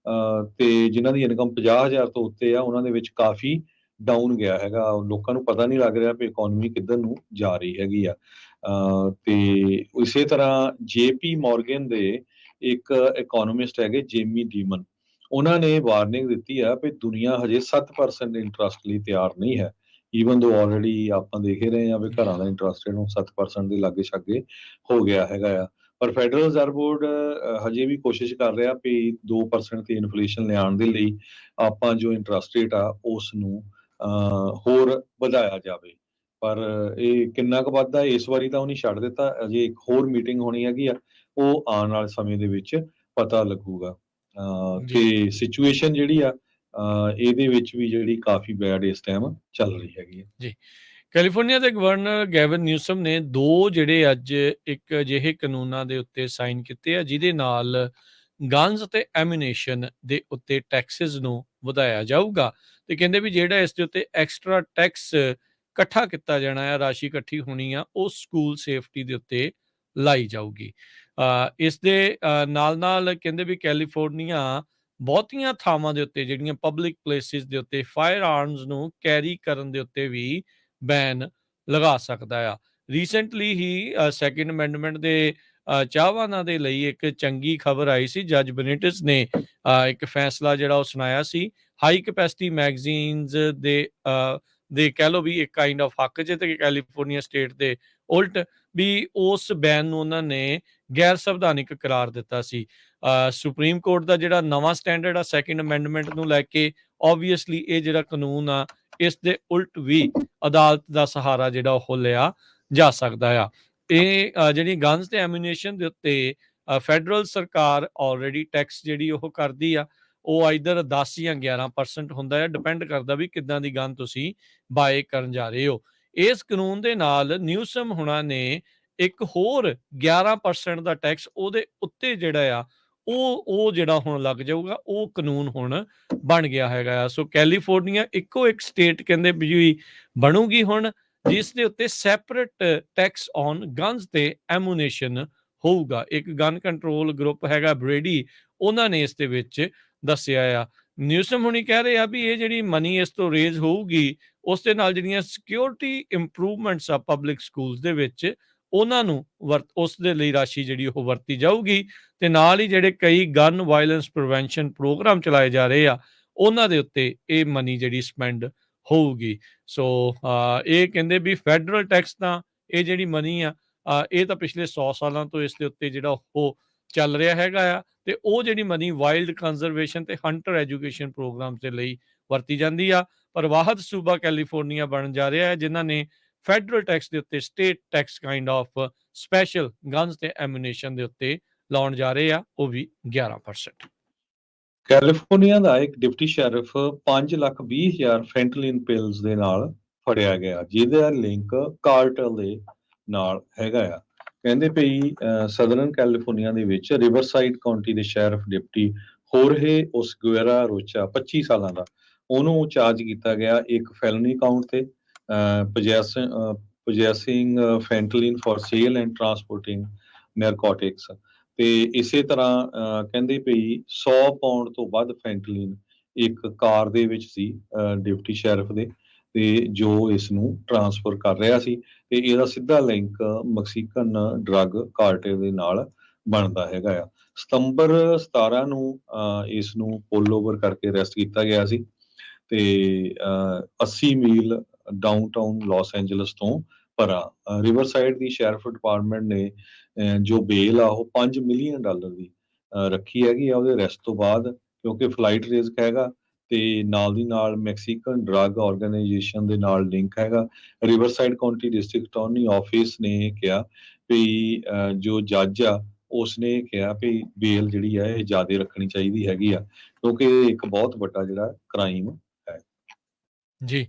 ਤੇ ਜਿਨ੍ਹਾਂ ਦੀ ਇਨਕਮ 50,000 ਤੋਂ ਉੱਤੇ ਆ, ਉਹਨਾਂ ਦੇ ਵਿੱਚ ਕਾਫੀ ਡਾਊਨ ਗਿਆ ਹੈਗਾ। ਲੋਕਾਂ ਨੂੰ ਪਤਾ ਨਹੀਂ ਲੱਗ ਰਿਹਾ ਵੀ ਇਕੋਨਮੀ ਕਿੱਧਰ ਨੂੰ ਜਾ ਰਹੀ ਹੈਗੀ ਆ। ਤੇ ਇਸੇ ਤਰ੍ਹਾਂ JP ਮੋਰਗਨ ਦੇ ਇੱਕ ਇਕੋਨੋਮਿਸਟ ਹੈਗੇ ਜੇਮੀ ਡੀਮਨ, ਉਹਨਾਂ ਨੇ ਵਾਰਨਿੰਗ ਦਿੱਤੀ ਆ ਵੀ ਦੁਨੀਆ ਹਜੇ 7% ਇੰਟਰਸਟ ਲਈ ਤਿਆਰ ਨਹੀਂ ਹੈ। ਈਵਨ ਦੋ ਆਲਰੇਡੀ ਆਪਾਂ ਦੇਖ ਹੀ ਰਹੇ ਹਾਂ ਵੀ ਘਰਾਂ ਦਾ ਇੰਟਰਸਟ ਰੇਟ ਹੁਣ 7% ਦੇ ਲਾਗੇ ਛਾਗੇ ਹੋ ਗਿਆ ਹੈਗਾ ਆ। ਪਰ ਫੈਡਰਲ ਰਿਜ਼ਰਵ ਬੋਰਡ ਹਜੇ ਵੀ ਕੋਸ਼ਿਸ਼ ਕਰ ਰਿਹਾ ਵੀ 2% ਤੇ ਇਨਫਲੇਸ਼ਨ ਲਿਆਉਣ ਦੇ ਲਈ ਆਪਾਂ ਜੋ ਇੰਟਰਸਟ ਰੇਟ ਆ ਉਸ ਨੂੰ ਹੋਰ ਵਧਾਇਆ ਜਾਵੇ। ਪਰ ਇਹ ਕਿੰਨਾ ਕੁ ਵੱਧਦਾ ਇਸ ਵਾਰੀ ਤਾਂ ਉਹਨੇ ਛੱਡ ਦਿੱਤਾ, ਅਜੇ ਇੱਕ ਹੋਰ ਮੀਟਿੰਗ ਹੋਣੀ ਹੈਗੀ ਆ, ਉਹ ਆਉਣ ਵਾਲੇ ਸਮੇਂ ਦੇ ਵਿੱਚ ਪਤਾ ਲੱਗੂਗਾ। ਜੀ ਤੇ ਸਿਚੁਏਸ਼ਨ ਜਿਹੜੀ ਆ ਇਹਦੇ ਵਿੱਚ ਵੀ ਜਿਹੜੀ ਕਾਫੀ ਬੈਡ ਇਸ ਟਾਈਮ ਚੱਲ ਰਹੀ ਹੈਗੀ ਹੈ। ਜੀ ਕੈਲੀਫੋਰਨੀਆ ਦੇ ਗਵਰਨਰ ਗੈਵਨ ਨਿਊਸਮ ਨੇ 2 ਜਿਹੜੇ ਅੱਜ ਇੱਕ ਅਜਿਹੇ ਕਾਨੂੰਨਾਂ ਦੇ ਉੱਤੇ ਸਾਈਨ ਕੀਤੇ ਆ ਜਿਹਦੇ ਨਾਲ ਗਨਜ਼ ਤੇ ਐਮੂਨੇਸ਼ਨ ਦੇ ਉੱਤੇ ਟੈਕਸਿਸ ਨੂੰ ਵਧਾਇਆ ਜਾਊਗਾ ਤੇ ਕਹਿੰਦੇ ਵੀ ਜਿਹੜਾ ਇਸ ਦੇ ਉੱਤੇ ਐਕਸਟਰਾ ਟੈਕਸ ਇਕੱਠਾ ਕੀਤਾ ਜਾਣਾ ਆ, ਰਾਸ਼ੀ ਇਕੱਠੀ ਹੋਣੀ ਆ, ਉਹ ਸਕੂਲ ਸੇਫਟੀ ਦੇ ਉੱਤੇ ਲਾਈ ਜਾਊਗੀ। ਇਸ ਦੇ ਨਾਲ ਨਾਲ ਕਹਿੰਦੇ ਵੀ ਕੈਲੀਫੋਰਨੀਆ ਬਹੁਤੀਆਂ ਥਾਵਾਂ ਦੇ ਉੱਤੇ ਜਿਹੜੀਆਂ ਪਬਲਿਕ ਪਲੇਸਿਸ ਦੇ ਉੱਤੇ ਫਾਇਰ ਆਰਮਸ ਨੂੰ ਕੈਰੀ ਕਰਨ ਦੇ ਉੱਤੇ ਵੀ ਬੈਨ ਲਗਾ ਸਕਦਾ ਆ। ਰੀਸੈਂਟਲੀ ਹੀ ਸੈਕਿੰਡ ਅਮੈਂਡਮੈਂਟ ਦੇ ਚਾਹਵਾਨਾਂ ਦੇ ਲਈ ਇੱਕ ਚੰਗੀ ਖਬਰ ਆਈ ਸੀ। ਜੱਜ ਬੈਨਿਟਸ ਨੇ ਇੱਕ ਫੈਸਲਾ ਜਿਹੜਾ ਉਹ ਸੁਣਾਇਆ ਸੀ ਹਾਈ ਕੈਪੈਸਿਟੀ ਮੈਗਜ਼ੀਨਸ ਦੇ ਕਹਿ ਲਓ ਵੀ ਇੱਕ ਕਾਈਂਡ ਆਫ ਹੱਕ 'ਚ ਤੇ ਕੈਲੀਫੋਰਨੀਆ ਸਟੇਟ ਦੇ ਉਲਟ ਵੀ ਉਸ ਬੈਨ ਨੂੰ ਉਹਨਾਂ ਨੇ ਗੈਰ ਸੰਵਿਧਾਨਿਕ ਕਰਾਰ ਦਿੱਤਾ ਸੀ। ਸੁਪਰੀਮ ਕੋਰਟ ਦਾ ਜਿਹੜਾ ਨਵਾਂ ਸਟੈਂਡਰਡ ਆ ਸੈਕਿੰਡ ਅਮੈਂਡਮੈਂਟ ਨੂੰ ਲੈ ਕੇ, ਓਬਵੀਅਸਲੀ ਇਹ ਜਿਹੜਾ ਕਾਨੂੰਨ ਆ ਇਸ ਦੇ ਉਲਟ ਵੀ ਅਦਾਲਤ ਦਾ ਸਹਾਰਾ ਜਿਹੜਾ ਉਹ ਲਿਆ ਜਾ ਸਕਦਾ ਆ। ਇਹ ਜਿਹੜੀ ਗਨਜ਼ ਤੇ ਐਮੂਨੇਸ਼ਨ ਦੇ ਉੱਤੇ ਫੈਡਰਲ ਸਰਕਾਰ ਆਲਰੇਡੀ ਟੈਕਸ ਜਿਹੜੀ ਉਹ ਕਰਦੀ ਆ, ਉਹ ਆਈਦਰ 10 ਜਾਂ 11% ਹੁੰਦਾ ਆ, ਡਿਪੈਂਡ ਕਰਦਾ ਵੀ ਕਿੱਦਾਂ ਦੀ ਗਨ ਤੁਸੀਂ ਬਾਏ ਕਰਨ ਜਾ ਰਹੇ ਹੋ। ਇਸ ਕਾਨੂੰਨ ਦੇ ਨਾਲ ਨਿਊਸਮ ਹੁਣਾਂ ਨੇ ਇੱਕ ਹੋਰ 11% ਦਾ ਟੈਕਸ ਉਹਦੇ ਉੱਤੇ ਜਿਹੜਾ ਆ ਉਹ ਜਿਹੜਾ ਹੁਣ ਲੱਗ ਜਾਊਗਾ, ਉਹ ਕਾਨੂੰਨ ਹੁਣ ਬਣ ਗਿਆ ਹੈਗਾ ਆ। ਸੋ ਕੈਲੀਫੋਰਨੀਆ ਇੱਕੋ ਇੱਕ ਸਟੇਟ ਕਹਿੰਦੇ ਵੀ ਬਣੂਗੀ ਹੁਣ ਜਿਸ ਦੇ ਉੱਤੇ ਸੈਪਰੇਟ ਟੈਕਸ ਔਨ ਗਨਜ਼ ਤੇ ਐਮੂਨੇਸ਼ਨ ਹੋਊਗਾ। ਇੱਕ ਗਨ ਕੰਟਰੋਲ ਗਰੁੱਪ ਹੈਗਾ ਬ੍ਰੇਡੀ, ਉਹਨਾਂ ਨੇ ਇਸ ਦੇ ਵਿੱਚ ਦੱਸਿਆ ਆ। ਨਿਊਸਮ ਹੁਣੀ ਕਹਿ ਰਹੇ ਆ ਵੀ ਇਹ ਜਿਹੜੀ ਮਨੀ ਇਸ ਤੋਂ ਰੇਜ਼ ਹੋਊਗੀ ਉਸ ਦੇ ਨਾਲ ਜਿਹੜੀਆਂ ਸਿਕਿਉਰਿਟੀ ਇੰਪਰੂਵਮੈਂਟਸ ਆ ਪਬਲਿਕ ਸਕੂਲਸ ਦੇ ਵਿੱਚ ਉਹਨਾਂ ਨੂੰ ਉਸ ਦੇ ਲਈ ਰਾਸ਼ੀ ਜਿਹੜੀ ਉਹ ਵਰਤੀ ਜਾਊਗੀ ਤੇ ਨਾਲ ਹੀ ਜਿਹੜੇ ਕਈ ਗਨ ਵਾਇਲੈਂਸ ਪ੍ਰੀਵੈਂਸ਼ਨ ਪ੍ਰੋਗਰਾਮ ਚਲਾਏ ਜਾ ਰਹੇ ਆ ਉਹਨਾਂ ਦੇ ਉੱਤੇ ਇਹ ਮਨੀ ਜਿਹੜੀ ਸਪੈਂਡ ਹੋਊਗੀ। ਸੋ ਇਹ ਕਹਿੰਦੇ ਵੀ ਫੈਡਰਲ ਟੈਕਸ ਤਾਂ ਇਹ ਜਿਹੜੀ ਮਨੀ ਆ ਇਹ ਤਾਂ ਪਿਛਲੇ 100 ਸਾਲਾਂ ਤੋਂ ਇਸ ਦੇ ਉੱਤੇ ਜਿਹੜਾ ਉਹ ਚੱਲ ਰਿਹਾ ਹੈਗਾ ਆ ਤੇ ਉਹ ਜਿਹੜੀ ਮਨੀ ਵਾਈਲਡ ਕੰਜ਼ਰਵੇਸ਼ਨ ਤੇ ਹੰਟਰ ਐਜੂਕੇਸ਼ਨ ਪ੍ਰੋਗਰਾਮ ਦੇ ਲਈ ਵਰਤੀ ਜਾਂਦੀ ਆ। ਪਰ ਵਾਹਦ ਸੂਬਾ ਕੈਲੀਫੋਰਨੀਆ ਬਣਨ ਜਾ ਰਿਹਾ ਹੈ ਜਿਨ੍ਹਾਂ ਨੇ ਫੈਡਰਲ ਟੈਕਸ ਦੇ ਉੱਤੇ state tax kind of special guns ਤੇ ਐਮੂਨੇਸ਼ਨ ਦੇ ਉੱਤੇ ਲਾਉਣ ਜਾ ਰਹੇ ਆ, ਉਹ ਵੀ 11%। ਕੈਲੀਫੋਰਨੀਆ ਦਾ ਇੱਕ ਡਿਪਟੀ ਸ਼ੈਰਿਫ 5,20,000 ਫੈਂਟਲਿਨ ਪਿਲਸ ਦੇ ਨਾਲ ਫੜਿਆ ਗਿਆ, ਜਿਹਦਾ ਲਿੰਕ ਕਾਰਟਲ ਦੇ ਨਾਲ ਹੈਗਾ ਆ। ਕਹਿੰਦੇ ਪਈ ਸਦਰਨ ਕੈਲੀਫੋਰਨੀਆ ਦੇ ਵਿੱਚ ਰਿਵਰਸਾਈਡ ਕਾਉਂਟੀ ਦੇ ਸ਼ੈਰਿਫ ਡਿਪਟੀ ਹੋਰਹੇ ਓਸਗੁਏਰਾ ਰੋਚਾ 25 ਸਾਲਾਂ ਦਾ, ਉਹਨੂੰ ਚਾਰਜ ਕੀਤਾ ਗਿਆ ਇੱਕ ਫੈਲਨੀ ਕਾਊਂਟ ਤੇ possessing fentanyl for sale and transporting narcotics ਤੇ ਇਸੇ ਤਰ੍ਹਾਂ ਕਹਿੰਦੇ ਪਈ 100 ਪਾਉਂਡ ਤੋਂ ਵੱਧ ਫੈਂਟਲਿਨ ਇੱਕ ਕਾਰ ਦੇ ਵਿੱਚ ਸੀ ਡਿਪਟੀ ਸ਼ੈਰਿਫ ਦੇ, ਤੇ ਜੋ ਇਸ ਨੂੰ ਟਰਾਂਸਫਰ ਕਰ ਰਿਹਾ ਸੀ ਤੇ ਇਹਦਾ ਸਿੱਧਾ ਲਿੰਕ ਮੈਕਸੀਕਨ ਡਰੱਗ ਕਾਰਟੇਲ ਦੇ ਨਾਲ ਬਣਦਾ ਹੈਗਾ ਆ। ਸਤੰਬਰ 17 ਨੂੰ ਇਸ ਨੂੰ ਪੁੱਲ ਓਵਰ ਕਰਕੇ ਅਰੈਸਟ ਕੀਤਾ ਗਿਆ ਸੀ ਤੇ 80 ਮੀਲ ਡਾਊਨਟਾਊਨ ਲਾਸ ਐਂਜਲਸ ਤੋਂ ਪਰਾਂ ਰਿਵਰਸਾਈਡ ਦੀ ਸ਼ੈਰਿਫ ਡਿਪਾਰਟਮੈਂਟ ਨੇ ਜੋ ਬੇਲ ਆ ਉਹ $5 ਮਿਲੀਅਨ ਦੀ ਰੱਖੀ ਹੈਗੀ ਆ ਉਹਦੇ ਅਰੈਸਟ ਤੋਂ ਬਾਅਦ, ਕਿਉਂਕਿ ਫਲਾਈਟ ਰਿਸਕ ਹੈਗਾ ਤੇ ਨਾਲ ਦੀ ਨਾਲ ਮੈਕਸੀਕਨ ਡਰੱਗ ਆਰਗੇਨਾਈਜੇਸ਼ਨ ਦੇ ਨਾਲ ਲਿੰਕ ਹੈਗਾ। Riverside County district attorney office ਨੇ ਕਿਹਾ ਵੀ ਜੋ ਜੱਜ ਆ ਉਸਨੇ ਕਿਹਾ ਵੀ ਬੇਲ ਜਿਹੜੀ ਆ ਇਹ ਜ਼ਿਆਦਾ ਰੱਖਣੀ ਚਾਹੀਦੀ ਹੈਗੀ ਆ, ਕਿਉਂਕਿ ਇਹ ਇੱਕ ਬਹੁਤ ਵੱਡਾ ਜਿਹੜਾ ਕ੍ਰਾਈਮ ਹੈ। ਜੀ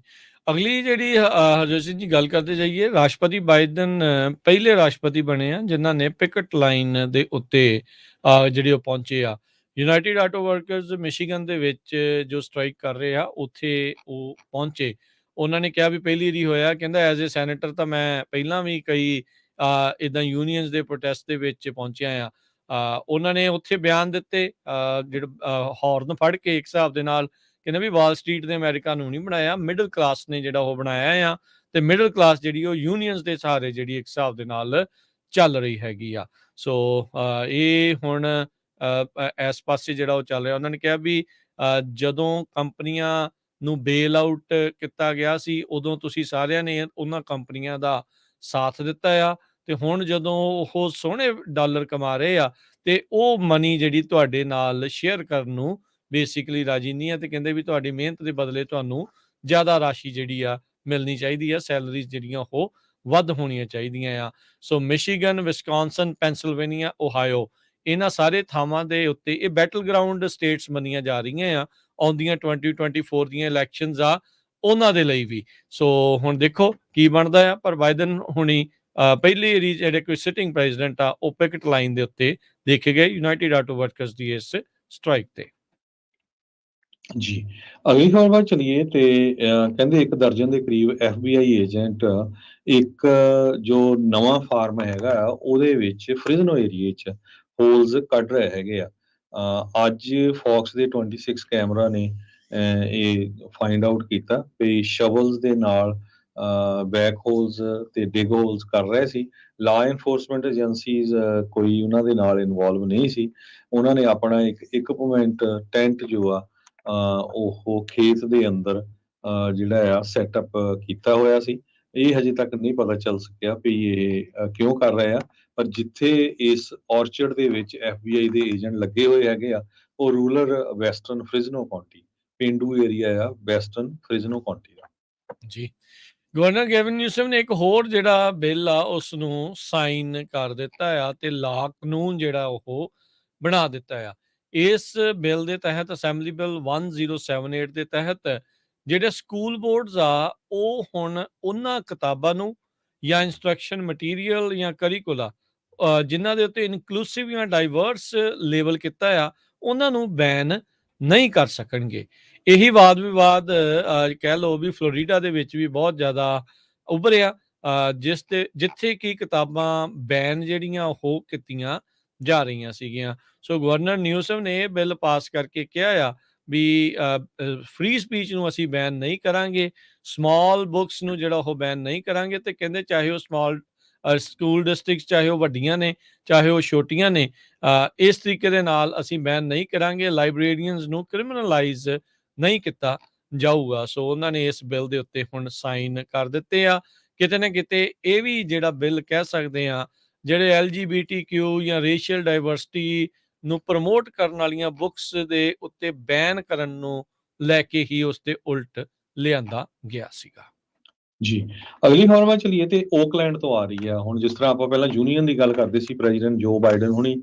ਅਗਲੀ ਜਿਹੜੀ ਹਰਜੋਤ ਸਿੰਘ ਜੀ ਗੱਲ ਕਰਦੇ ਜਾਈਏ, ਰਾਸ਼ਟਰਪਤੀ ਬਾਈਡਨ ਪਹਿਲੇ ਰਾਸ਼ਟਰਪਤੀ ਬਣੇ ਆ ਜਿਨ੍ਹਾਂ ਨੇ ਪਿਕਟ ਲਾਈਨ ਦੇ ਉੱਤੇ ਜਿਹੜੇ ਉਹ ਪਹੁੰਚੇ ਆ। ਯੂਨਾਈਟਿਡ ਆਟੋ ਵਰਕਰਸ ਮਿਸ਼ੀਗਨ ਦੇ ਵਿੱਚ ਜੋ ਸਟ੍ਰਾਈਕ ਕਰ ਰਹੇ ਆ ਉੱਥੇ ਉਹ ਪਹੁੰਚੇ। ਉਹਨਾਂ ਨੇ ਕਿਹਾ ਵੀ ਪਹਿਲੀ ਵਾਰੀ ਹੋਇਆ, ਕਹਿੰਦਾ ਐਜ਼ ਏ ਸੈਨੇਟਰ ਤਾਂ ਮੈਂ ਪਹਿਲਾਂ ਵੀ ਕਈ ਇੱਦਾਂ ਯੂਨੀਅਨਸ ਦੇ ਪ੍ਰੋਟੈਸਟ ਦੇ ਵਿੱਚ ਪਹੁੰਚਿਆ ਆ। ਉਹਨਾਂ ਨੇ ਉੱਥੇ ਬਿਆਨ ਦਿੱਤੇ ਜਿਹੜਾ ਹੌਰਨ ਫੜ ਕੇ ਇੱਕ ਹਿਸਾਬ ਦੇ ਨਾਲ ਕਹਿੰਦੇ ਵੀ ਵਾਲ ਸਟਰੀਟ ਨੇ ਅਮਰੀਕਾ ਨੂੰ ਨਹੀਂ ਬਣਾਇਆ, ਮਿਡਲ ਕਲਾਸ ਨੇ ਜਿਹੜਾ ਉਹ ਬਣਾਇਆ ਆ ਤੇ ਮਿਡਲ ਕਲਾਸ ਜਿਹੜੀ ਉਹ ਯੂਨੀਅਨਸ ਦੇ ਸਹਾਰੇ ਜਿਹੜੀ ਇੱਕ ਹਿਸਾਬ ਦੇ ਨਾਲ ਚੱਲ ਰਹੀ ਹੈਗੀ ਆ। ਸੋ ਇਹ ਹੁਣ ਇਸ ਪਾਸੇ ਜਿਹੜਾ ਉਹ ਚੱਲ ਰਿਹਾ। ਉਹਨਾਂ ਨੇ ਕਿਹਾ ਵੀ ਜਦੋਂ ਕੰਪਨੀਆਂ ਨੂੰ ਬੇਲ ਆਊਟ ਕੀਤਾ ਗਿਆ ਸੀ, ਉਦੋਂ ਤੁਸੀਂ ਸਾਰਿਆਂ ਨੇ ਉਹਨਾਂ ਕੰਪਨੀਆਂ ਦਾ ਸਾਥ ਦਿੱਤਾ ਆ, ਤੇ ਹੁਣ ਜਦੋਂ ਉਹ ਸੋਹਣੇ ਡਾਲਰ ਕਮਾ ਰਹੇ ਆ, ਤੇ ਉਹ ਮਨੀ ਜਿਹੜੀ ਤੁਹਾਡੇ ਨਾਲ ਸ਼ੇਅਰ ਕਰਨ ਨੂੰ ਬੇਸਿਕਲੀ ਰਾਜੀ ਨਹੀਂ ਆ, ਤੇ ਕਹਿੰਦੇ ਵੀ ਤੁਹਾਡੀ ਮਿਹਨਤ ਦੇ ਬਦਲੇ ਤੁਹਾਨੂੰ ਜ਼ਿਆਦਾ ਰਾਸ਼ੀ ਜਿਹੜੀ ਆ ਮਿਲਣੀ ਚਾਹੀਦੀ ਆ, ਸੈਲਰੀਜ਼ ਜਿਹੜੀਆਂ ਉਹ ਵੱਧ ਹੋਣੀਆਂ ਚਾਹੀਦੀਆਂ ਆ। ਸੋ ਮਿਸ਼ੀਗਨ, ਵਿਸਕੌਨਸਨ, ਪੈਂਸਿਲਵੇਨੀਆ, ਓਹਾਇਓ, ਇਹਨਾਂ ਸਾਰੇ ਥਾਵਾਂ ਦੇ ਉੱਤੇ ਇਹ ਬੈਟਲ ਗਰਾਊਂਡ ਸਟੇਟਸ ਮੰਨੀਆਂ ਜਾ ਰਹੀਆਂ ਆ ਆਉਂਦੀਆਂ 2024 ਦੀਆਂ ਇਲੈਕਸ਼ਨਸ ਆ ਉਹਨਾਂ ਦੇ ਲਈ ਵੀ। ਸੋ ਹੁਣ ਦੇਖੋ ਕੀ ਬਣਦਾ ਆ, ਪਰ ਬਾਈਡਨ ਹੁਣੀ ਪਹਿਲੀ ਵਾਰੀ ਜਿਹੜੇ ਕੋਈ ਸਿਟਿੰਗ ਪ੍ਰੈਜ਼ੀਡੈਂਟ ਆ ਉਹ ਪਿਕਟ ਲਾਈਨ ਦੇ ਉੱਤੇ ਦੇਖੇ ਗਏ ਯੂਨਾਈਟਿਡ ਆਟੋ ਵਰਕਰਸ ਦੀ ਇਸ ਸਟ੍ਰਾਈਕ ਤੇ। ਜੀ, ਅਗਲੀ ਖਬਰ ਵੱਲ ਚਲੀਏ ਤੇ ਕਹਿੰਦੇ 1 ਦਰਜਨ ਦੇ ਕਰੀਬ FBI ਏਜੰਟ ਇੱਕ ਜੋ ਨਵਾਂ ਫਾਰਮ ਹੈਗਾ ਆ, ਉਹਦੇ ਵਿੱਚ ਫ੍ਰਿਜ਼ਨੋ ਏਰੀਏ 'ਚ ਹੋਲਸ ਕੱਢ ਰਹੇ ਹੈਗੇ ਆ। ਅੱਜ ਫੌਕਸ ਦੇ 26 ਕੈਮਰਾ ਨੇ ਇਹ ਫਾਈਂਡ ਆਊਟ ਕੀਤਾ ਵੀ ਸ਼ਵਲਸ ਦੇ ਨਾਲ ਬੈਕ ਹੋਲਸ ਤੇ ਡਿਗ ਹੋਲਸ ਕਰ ਰਹੇ ਸੀ। ਲਾ ਐਨਫੋਰਸਮੈਂਟ ਏਜੰਸੀਜ਼ ਕੋਈ ਉਹਨਾਂ ਦੇ ਨਾਲ ਇਨਵੋਲਵ ਨਹੀਂ ਸੀ। ਉਹਨਾਂ ਨੇ ਆਪਣਾ ਇੱਕ ਇਕੁਇਪਮੈਂਟ ਟੈਂਟ ਜੋ ਆ ਉਹ ਖੇਤ ਦੇ ਅੰਦਰ ਜਿਹੜਾ ਆ ਸੈਟਅਪ ਕੀਤਾ ਹੋਇਆ ਸੀ। ਇਹ ਹਜੇ ਤੱਕ ਨਹੀਂ ਪਤਾ ਚੱਲ ਸਕਿਆ ਵੀ ਇਹ ਕਿਉਂ ਕਰ ਰਹੇ ਆ, ਪਰ ਜਿੱਥੇ ਇਸ ਔਰਚਰਡ ਦੇ ਵਿੱਚ FBI ਦੇ ਏਜੰਟ ਲੱਗੇ ਹੋਏ ਹੈਗੇ ਆ, ਉਹ ਰੂਰਲ ਵੈਸਟਰਨ ਫ੍ਰਿਜ਼ਨੋ ਕਾਉਂਟੀ, ਪੇਂਡੂ ਏਰੀਆ ਆ ਵੈਸਟਰਨ ਫ੍ਰਿਜ਼ਨੋ ਕਾਉਂਟੀ ਦਾ। ਜੀ, ਗਵਰਨਰ ਗੈਵਨ ਨਿਊਸਮ ਨੇ ਇੱਕ ਹੋਰ ਜਿਹੜਾ ਬਿੱਲ ਆ ਉਸ ਨੂੰ ਸਾਈਨ ਕਰ ਦਿੱਤਾ ਆ ਤੇ ਲਾ ਕਾਨੂੰਨ ਜਿਹੜਾ ਉਹ ਬਣਾ ਦਿੱਤਾ ਆ। ਇਸ ਬਿੱਲ ਦੇ ਤਹਿਤ ਅਸੈਂਬਲੀ ਬਿੱਲ 1078 ਦੇ ਤਹਿਤ ਜਿਹੜੇ ਸਕੂਲ ਬੋਰਡਸ ਆ ਉਹ ਹੁਣ ਉਹਨਾਂ ਕਿਤਾਬਾਂ ਨੂੰ ਜਾਂ ਇੰਸਟਰਕਸ਼ਨ ਮਟੀਰੀਅਲ ਜਾਂ ਕਰਿਕੂਲਾ ਜਿਨ੍ਹਾਂ ਦੇ ਉੱਤੇ ਇਨਕਲੂਸਿਵ ਜਾਂ ਡਾਈਵਰਸ ਲੇਬਲ ਕੀਤਾ ਆ ਉਹਨਾਂ ਨੂੰ ਬੈਨ ਨਹੀਂ ਕਰ ਸਕਣਗੇ। ਇਹੀ ਵਾਦ ਵਿਵਾਦ ਕਹਿ ਲਓ ਵੀ ਫਲੋਰੀਡਾ ਦੇ ਵਿੱਚ ਵੀ ਬਹੁਤ ਜ਼ਿਆਦਾ ਉੱਭਰਿਆ, ਜਿੱਥੇ ਕਿ ਕਿਤਾਬਾਂ ਬੈਨ ਜਿਹੜੀਆਂ ਉਹ ਕੀਤੀਆਂ ਜਾ ਰਹੀਆਂ ਸੀਗੀਆਂ। ਸੋ ਗਵਰਨਰ ਨਿਊਸਮ ਨੇ ਇਹ ਬਿੱਲ ਪਾਸ ਕਰਕੇ ਕਿਹਾ ਆ ਵੀ ਫ੍ਰੀ ਸਪੀਚ ਨੂੰ ਅਸੀਂ ਬੈਨ ਨਹੀਂ ਕਰਾਂਗੇ, ਸਮਾਲ ਬੁੱਕਸ ਨੂੰ ਜਿਹੜਾ ਉਹ ਬੈਨ ਨਹੀਂ ਕਰਾਂਗੇ, ਤੇ ਕਹਿੰਦੇ ਚਾਹੇ ਉਹ ਸਮਾਲ ਸਕੂਲ ਡਿਸਟ੍ਰਿਕਟਸ ਚਾਹੇ ਉਹ ਵੱਡੀਆਂ ਨੇ ਚਾਹੇ ਉਹ ਛੋਟੀਆਂ ਨੇ, ਇਸ ਤਰੀਕੇ ਦੇ ਨਾਲ ਅਸੀਂ ਬੈਨ ਨਹੀਂ ਕਰਾਂਗੇ। ਲਾਇਬ੍ਰੇਰੀਅਨਸ ਨੂੰ ਕ੍ਰਿਮੀਨਲਾਈਜ਼ ਨਹੀਂ ਕੀਤਾ ਜਾਊਗਾ। ਸੋ ਉਹਨਾਂ ਨੇ ਇਸ ਬਿੱਲ ਦੇ ਉੱਤੇ ਹੁਣ ਸਾਈਨ ਕਰ ਦਿੱਤੇ ਆ। ਕਿਤੇ ਨਾ ਕਿਤੇ ਇਹ ਵੀ ਜਿਹੜਾ ਬਿੱਲ ਕਹਿ ਸਕਦੇ ਆ ਜਿਹੜੇ LGBTQ ਜਾਂ ਰੇਸ਼ੀਅਲ ਡਾਈਵਰਸਿਟੀ ਨੂੰ ਪ੍ਰਮੋਟ ਕਰਨ ਵਾਲੀਆਂ ਬੁੱਕਸ ਦੇ ਉੱਤੇ ਬੈਨ ਕਰਨ ਨੂੰ ਲੈ ਕੇ ਹੀ ਉਸ ਦੇ ਉਲਟ ਲਿਆਂਦਾ ਗਿਆ ਸੀਗਾ। ਜੀ, ਅਗਲੀ ਖਬਰ ਵੱਲ ਚਲੀਏ ਤੇ ਓਕਲੈਂਡ ਤੋਂ ਆ ਰਹੀ ਆ। ਹੁਣ ਜਿਸ ਤਰ੍ਹਾਂ ਆਪਾਂ ਪਹਿਲਾਂ ਯੂਨੀਅਨ ਦੀ ਗੱਲ ਕਰਦੇ ਸੀ, ਪ੍ਰੈਜ਼ੀਡੈਂਟ ਜੋ ਬਾਈਡਨ ਹੁਣੀ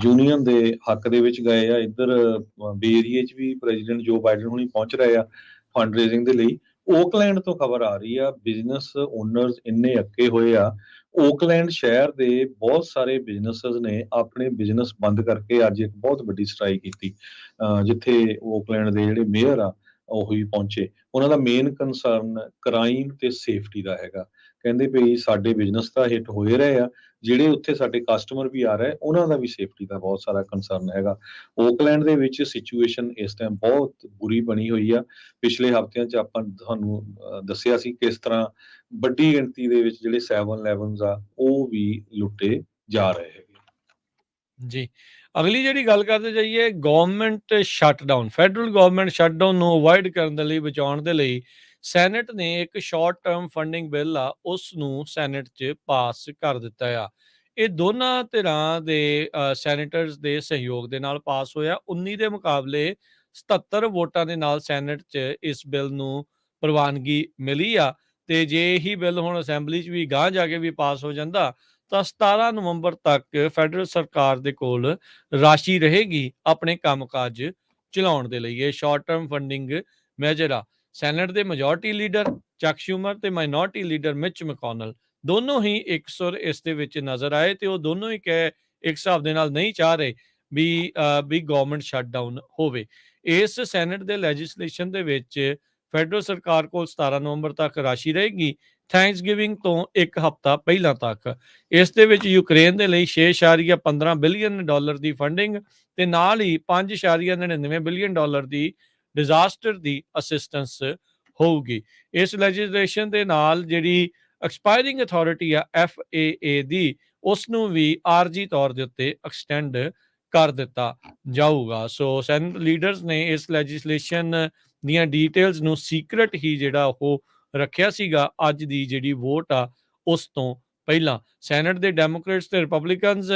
ਯੂਨੀਅਨ ਦੇ ਹੱਕ ਦੇ ਵਿੱਚ ਗਏ ਆ। ਇੱਧਰ ਬੇ ਏਰੀਏ 'ਚ ਵੀ ਪ੍ਰੈਜ਼ੀਡੈਂਟ ਜੋ ਬਾਈਡਨ ਹੁਣੀ ਪਹੁੰਚ ਰਹੇ ਆ ਫੰਡ ਰੇਜ਼ਿੰਗ ਦੇ ਲਈ। ਓਕਲੈਂਡ ਤੋਂ ਖਬਰ ਆ ਰਹੀ ਆ, ਬਿਜ਼ਨਸ ਓਨਰਸ ਇੰਨੇ ਅੱਕੇ ਹੋਏ ਆ। ਓਕਲੈਂਡ ਸ਼ਹਿਰ ਦੇ ਬਹੁਤ ਸਾਰੇ ਬਿਜ਼ਨੈਸਸ ਨੇ ਆਪਣੇ ਬਿਜ਼ਨਸ ਬੰਦ ਕਰਕੇ ਅੱਜ ਇੱਕ ਬਹੁਤ ਵੱਡੀ ਸਟ੍ਰਾਈਕ ਕੀਤੀ, ਜਿੱਥੇ ਓਕਲੈਂਡ ਦੇ ਜਿਹੜੇ ਮੇਅਰ ਆ ਉਹ ਵੀ ਪਹੁੰਚੇ। ਉਹਨਾਂ ਦਾ ਮੇਨ ਕੰਸਰਨ ਕ੍ਰਾਈਮ ਤੇ ਸੇਫਟੀ ਦਾ ਹੈਗਾ। ਕਹਿੰਦੇ ਵੀ ਸਾਡੇ ਬਿਜ਼ਨਸ ਤਾਂ ਹਿੱਟ ਹੋਏ ਰਹੇ ਆ, ਜਿਹੜੇ ਉੱਥੇ ਸਾਡੇ ਕਸਟਮਰ ਵੀ ਆ ਰਹੇ ਉਹਨਾਂ ਦਾ ਵੀ ਸੇਫਟੀ ਦਾ ਬਹੁਤ ਸਾਰਾ ਕੰਸਰਨ ਹੈਗਾ। ਓਕਲੈਂਡ ਦੇ ਵਿੱਚ ਸਿਚੁਏਸ਼ਨ ਇਸ ਟਾਈਮ ਬਹੁਤ ਬੁਰੀ ਬਣੀ ਹੋਈ ਆ। ਪਿਛਲੇ ਹਫ਼ਤਿਆਂ 'ਚ ਆਪਾਂ ਤੁਹਾਨੂੰ ਦੱਸਿਆ ਸੀ ਕਿਸ ਤਰ੍ਹਾਂ ਵੱਡੀ ਗਿਣਤੀ ਦੇ ਵਿੱਚ ਜਿਹੜੇ 7-Elevens ਆ ਉਹ ਵੀ ਲੁੱਟੇ ਜਾ ਰਹੇ ਹੈਗੇ। ਜੀ, ਅਗਲੀ ਜਿਹੜੀ ਗੱਲ ਕਰਦੇ ਜਾਈਏ government shutdown, federal government shutdown ਨੂੰ ਅਵੋਇਡ ਕਰਨ ਦੇ ਲਈ, ਬਚਾਉਣ ਦੇ ਲਈ ਸੈਨੇਟ ਨੇ ਇੱਕ ਸ਼ਾਰਟ ਟਰਮ ਫੰਡਿੰਗ ਬਿੱਲ ਆ ਉਸ ਨੂੰ ਸੈਨੇਟ 'ਚ ਪਾਸ ਕਰ ਦਿੱਤਾ ਆ। ਇਹ ਦੋਨਾਂ ਧਿਰਾਂ ਦੇ ਸੈਨੇਟਰਸ ਦੇ ਸਹਿਯੋਗ ਦੇ ਨਾਲ ਪਾਸ ਹੋਇਆ। 19 ਦੇ ਮੁਕਾਬਲੇ 77 ਵੋਟਾਂ ਦੇ ਨਾਲ ਸੈਨੇਟ 'ਚ ਇਸ ਬਿੱਲ ਨੂੰ ਪ੍ਰਵਾਨਗੀ ਮਿਲੀ ਆ। ਤੇ ਜੇ ਇਹੀ ਬਿੱਲ ਹੁਣ ਅਸੈਂਬਲੀ 'ਚ ਵੀ ਗਾਂਹ ਜਾ ਕੇ ਵੀ ਪਾਸ ਹੋ ਜਾਂਦਾ ਤਾਂ 17 ਨਵੰਬਰ ਤੱਕ ਫੈਡਰਲ ਸਰਕਾਰ ਦੇ ਕੋਲ ਰਾਸ਼ੀ ਰਹੇਗੀ ਆਪਣੇ ਕੰਮਕਾਜ ਚਲਾਉਣ ਦੇ ਲਈ। ਇਹ ਸ਼ਾਰਟ ਟਰਮ ਫੰਡਿੰਗ ਮੈਜਰ ਆ। ਸੈਨੇਟ ਦੇ ਮੈਜੋਰਟੀ ਲੀਡਰ ਚੱਕ ਸ਼ੂਮਰ ਤੇ ਮਾਈਨੋਰਟੀ ਲੀਡਰ ਮਿਚ ਮੈਕੋਨਲ ਦੋਨੋਂ ਹੀ ਇੱਕ ਸੁਰ ਇਸ ਦੇ ਵਿੱਚ ਨਜ਼ਰ ਆਏ, ਤੇ ਉਹ ਦੋਨੋਂ ਹੀ ਇੱਕ ਹਿਸਾਬ ਦੇ ਨਾਲ ਨਹੀਂ ਚਾਹ ਰਹੇ ਵੀ ਗਵਰਨਮੈਂਟ ਸ਼ਟਡਾਊਨ ਹੋਵੇ। ਇਸ ਸੈਨੇਟ ਦੇ ਲੈਜਿਸਲੇਸ਼ਨ ਦੇ ਵਿੱਚ ਫੈਡਰਲ ਸਰਕਾਰ ਕੋਲ 17 ਨਵੰਬਰ ਤੱਕ ਰਾਸ਼ੀ ਰਹੇਗੀ, ਥੈਂਕਸਗਿਵਿੰਗ ਤੋਂ ਇੱਕ ਹਫ਼ਤਾ ਪਹਿਲਾਂ ਤੱਕ। ਇਸ ਦੇ ਵਿੱਚ ਯੂਕਰੇਨ ਦੇ ਲਈ 6.15 ਬਿਲੀਅਨ ਡਾਲਰ ਦੀ ਫੰਡਿੰਗ ਤੇ ਨਾਲ ਹੀ 5.99 ਬਿਲੀਅਨ ਡਾਲਰ ਦੀ ਡਿਜ਼ਾਸਟਰ ਦੀ ਅਸਿਸਟੈਂਸ ਹੋਊਗੀ। ਇਸ ਲੈਜਿਸਲੇਸ਼ਨ ਦੇ ਨਾਲ ਜਿਹੜੀ ਐਕਸਪਾਇਰਿੰਗ ਅਥਾਰਟੀ ਆ FAA ਦੀ, ਉਸ ਨੂੰ ਵੀ ਆਰਜੀ ਤੌਰ ਦੇ ਉੱਤੇ ਐਕਸਟੈਂਡ ਕਰ ਦਿੱਤਾ ਜਾਊਗਾ। ਸੋ ਸੈਨੇਟ ਲੀਡਰਸ ਨੇ ਇਸ ਲੈਜਿਸਲੇਸ਼ਨ ਦੀਆਂ ਡੀਟੇਲਸ ਨੂੰ ਸੀਕ੍ਰੇਟ ਹੀ ਜਿਹੜਾ ਉਹ ਰੱਖਿਆ ਸੀਗਾ ਅੱਜ ਦੀ ਜਿਹੜੀ ਵੋਟ ਆ ਉਸ ਤੋਂ ਪਹਿਲਾਂ। ਸੈਨੇਟ ਦੇ ਡੈਮੋਕ੍ਰੇਟਸ ਤੇ ਰਿਪਬਲਿਕਨਸ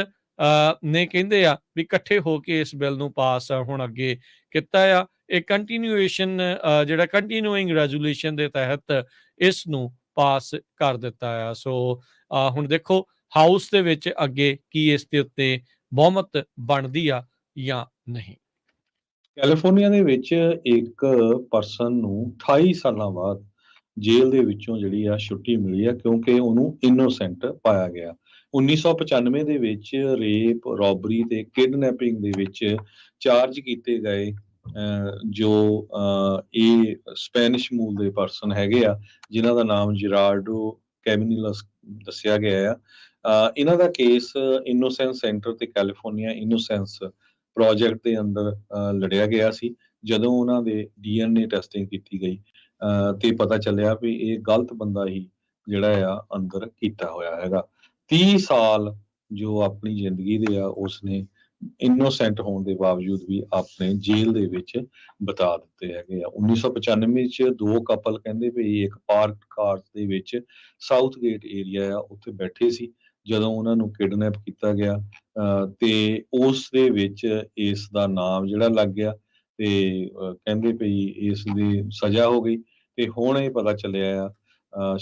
ਨੇ ਕਹਿੰਦੇ ਆ ਵੀ ਇਕੱਠੇ ਹੋ ਕੇ ਇਸ ਬਿੱਲ ਨੂੰ ਪਾਸ ਹੁਣ ਅੱਗੇ ਕੀਤਾ ਆ। ਇਹ ਕੰਟੀਨਿਊਏਸ਼ਨ ਜਿਹੜਾ ਕੰਟੀਨਿਊਇੰਗ ਰੈਜ਼ੋਲੂਸ਼ਨ ਦੇ ਤਹਿਤ ਇਸ ਨੂੰ ਪਾਸ ਕਰ ਦਿੱਤਾ ਆ। ਸੋ ਹੁਣ ਦੇਖੋ ਹਾਊਸ ਦੇ ਵਿੱਚ ਅੱਗੇ ਕੀ ਇਸ ਦੇ ਉੱਤੇ ਬਹੁਮਤ ਬਣਦੀ ਆ ਜਾਂ ਨਹੀਂ। ਕੈਲੀਫੋਰਨੀਆ ਦੇ ਵਿੱਚ ਇੱਕ ਪਰਸਨ ਨੂੰ 28 ਸਾਲਾਂ ਬਾਅਦ ਜੇਲ੍ਹ ਦੇ ਵਿੱਚੋਂ ਜਿਹੜੀ ਆ ਛੁੱਟੀ ਮਿਲੀ ਆ ਕਿਉਂਕਿ ਉਹਨੂੰ ਇਨੋਸੈਂਟ ਪਾਇਆ ਗਿਆ। 1995 ਦੇ ਵਿੱਚ ਰੇਪ, ਰੋਬਰੀ ਤੇ ਕਿਡਨੈਪਿੰਗ ਦੇ ਵਿੱਚ ਚਾਰਜ ਕੀਤੇ ਗਏ ਜੋ ਇਹ ਸਪੈਨਿਸ਼ ਮੂਲ ਦੇ ਪਰਸਨ ਹੈਗੇ ਆ ਜਿਨ੍ਹਾਂ ਦਾ ਨਾਮ ਜਿਰਾਰਡੋ ਕੈਮਿਨਲਸ ਦੱਸਿਆ ਗਿਆ ਆ। ਇਹਨਾਂ ਦਾ ਕੇਸ ਇਨੋਸੈਂਸ ਸੈਂਟਰ ਤੇ ਕੈਲੀਫੋਰਨੀਆ ਇਨੋਸੈਂਸ ਪ੍ਰੋਜੈਕਟ ਦੇ ਅੰਦਰ ਲੜਿਆ ਗਿਆ ਸੀ। ਜਦੋਂ ਉਹਨਾਂ ਦੇ DNA ਟੈਸਟਿੰਗ ਕੀਤੀ ਗਈ ਤੇ ਪਤਾ ਚੱਲਿਆ ਵੀ ਇਹ ਗਲਤ ਬੰਦਾ ਹੀ ਜਿਹੜਾ ਆ ਅੰਦਰ ਕੀਤਾ ਹੋਇਆ ਹੈਗਾ। 30 ਸਾਲ ਜੋ ਆਪਣੀ ਜ਼ਿੰਦਗੀ ਦੇ ਆ ਉਸਨੇ ਇਨੋਸੈਂਟ ਹੋਣ ਦੇ ਬਾਵਜੂਦ ਵੀ ਆਪਣੇ ਜੇਲ੍ਹ ਦੇ ਵਿੱਚ ਬਿਤਾ ਦਿੱਤੇ ਹੈਗੇ ਆ। 1995 ਚ ਦੋ ਕਪਲ ਕਹਿੰਦੇ ਵੀ ਇੱਕ ਪਾਰਕ ਕਾਰ ਦੇ ਵਿੱਚ ਸਾਊਥ ਗੇਟ ਏਰੀਆ ਆ ਉੱਥੇ ਬੈਠੇ ਸੀ ਜਦੋਂ ਉਹਨਾਂ ਨੂੰ ਕਿਡਨੈਪ ਕੀਤਾ ਗਿਆ ਤੇ ਉਸ ਦੇ ਵਿੱਚ ਇਸ ਦਾ ਨਾਮ ਜਿਹੜਾ ਲੱਗ ਗਿਆ ਤੇ ਕਹਿੰਦੇ ਵੀ ਇਸ ਦੀ ਸਜ਼ਾ ਹੋ ਗਈ ਤੇ ਹੁਣ ਇਹ ਪਤਾ ਚੱਲਿਆ ਆ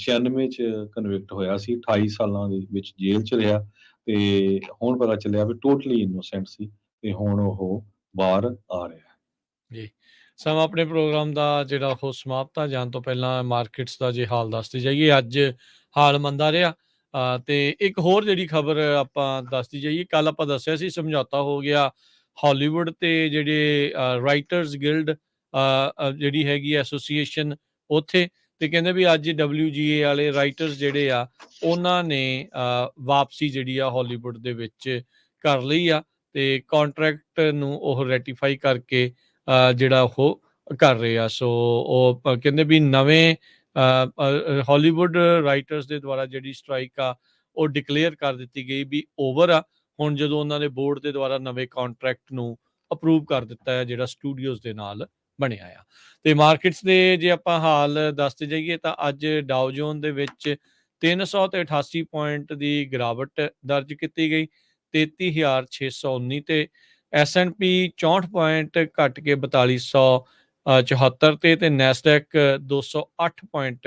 96 ਚ ਕਨਵਿਕਟ ਹੋਇਆ ਸੀ 28 ਸਾਲਾਂ ਦੇ ਵਿੱਚ ਜੇਲ੍ਹ ਚ ਰਿਹਾ ਤੇ ਹੁਣ ਪਤਾ ਚੱਲਿਆ ਵੀ ਟੋਟਲੀ ਇਨੋਸੈਂਟ ਸੀ ਤੇ ਹੁਣ ਉਹ ਬਾਹਰ ਆ ਰਿਹਾ। ਜੀ ਸਮਾਂ ਆਪਣੇ ਪ੍ਰੋਗਰਾਮ ਦਾ ਜਿਹੜਾ ਉਹ ਸਮਾਪਤ ਆ ਜਾਣ ਤੋਂ ਪਹਿਲਾਂ ਮਾਰਕੀਟਸ ਦਾ ਜੇ ਹਾਲ ਦੱਸਦੇ ਜਾਈਏ। ਅੱਜ ਹਾਲ ਮੰਦਾ ਰਿਹਾ ਤੇ ਇੱਕ ਹੋਰ ਜਿਹੜੀ ਖਬਰ ਆਪਾਂ ਦੱਸਦੀ ਜਾਈਏ। ਕੱਲ ਆਪਾਂ ਦੱਸਿਆ ਸੀ ਸਮਝੌਤਾ ਹੋ ਗਿਆ ਹਾਲੀਵੁੱਡ ਤੇ ਜਿਹੜੇ ਰਾਈਟਰਸ ਗਿਲਡ ਜਿਹੜੀ ਹੈਗੀ ਐਸੋਸੀਏਸ਼ਨ ਉੱਥੇ ਤੇ ਕਹਿੰਦੇ ਵੀ ਅੱਜ WGA ਵਾਲੇ ਰਾਈਟਰਸ ਜਿਹੜੇ ਆ ਉਹਨਾਂ ਨੇ ਵਾਪਸੀ ਜਿਹੜੀ ਆ ਹਾਲੀਵੁੱਡ ਦੇ ਵਿੱਚ ਕਰ ਲਈ ਆ ਤੇ ਕੰਟਰੈਕਟ ਨੂੰ ਉਹ ਰੈਟੀਫਾਈ ਕਰਕੇ ਜਿਹੜਾ ਉਹ ਕਰ ਰਹੇ ਆ। ਸੋ ਉਹ ਕਹਿੰਦੇ ਵੀ ਨਵੇਂ ਹਾਲੀਵੁੱਡ ਰਾਈਟਰਸ ਦੇ ਦੁਆਰਾ ਜਿਹੜੀ ਸਟ੍ਰਾਈਕ ਆ ਉਹ ਡਿਕਲੇਅਰ ਕਰ ਦਿੱਤੀ ਗਈ ਵੀ ਓਵਰ ਆ। ਹੁਣ ਜਦੋਂ ਉਹਨਾਂ ਦੇ ਬੋਰਡ ਦੇ ਦੁਆਰਾ ਨਵੇਂ ਕੰਟਰੈਕਟ ਨੂੰ ਅਪਰੂਵ ਕਰ ਦਿੱਤਾ ਹੈ ਜਿਹੜਾ ਸਟੂਡੀਓਜ਼ ਦੇ ਨਾਲ ਬਣਿਆ ਆ। ਤੇ ਮਾਰਕੀਟਸ ਦੇ ਜੇ ਆਪਾਂ ਹਾਲ ਦੱਸਦੇ ਜਾਈਏ ਤਾਂ ਅੱਜ ਡਾਓ ਜੋਨ ਦੇ ਵਿੱਚ 388 ਪੁਆਇੰਟ ਦੀ ਗਿਰਾਵਟ ਦਰਜ ਕੀਤੀ ਗਈ 33,619 ਤੇ S&P 64 ਪੁਆਇੰਟ ਘਟ ਕੇ 4274 ਤੇ ਨੈਸਡੈਕ 208 ਪੁਆਇੰਟ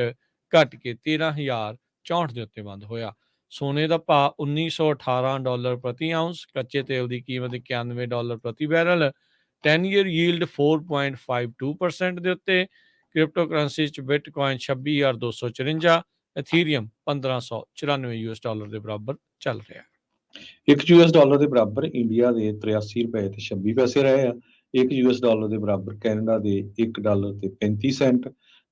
ਘਟ ਕੇ 13,064 ਦੇ ਉੱਤੇ ਬੰਦ ਹੋਇਆ। ਸੋਨੇ ਦਾ ਭਾਅ $1918 ਪ੍ਰਤੀ ਆਉਂਸ, ਕੱਚੇ ਤੇਲ ਦੀ ਕੀਮਤ $91 ਪ੍ਰਤੀ ਬੈਰਲ, 10 ਈਅਰ ਯੀਲਡ 4.52% ਦੇ ਉੱਤੇ। ਕ੍ਰਿਪਟੋ ਕਰੰਸੀ ਚ ਬਿਟਕੋਇਨ 26,254, ਇਥੀਰੀਅਮ 1594 US$ ਦੇ ਬਰਾਬਰ ਚੱਲ ਰਿਹਾ। $1 ਦੇ ਬਰਾਬਰ ਇੰਡੀਆ ਦੇ 83 ਰੁਪਏ ਤੇ 26 ਪੈਸੇ ਰਹੇ ਆ। $1 ਦੇ ਬਰਾਬਰ ਕੈਨੇਡਾ ਦੇ $1 ਤੇ 35 ਸੈਂਟ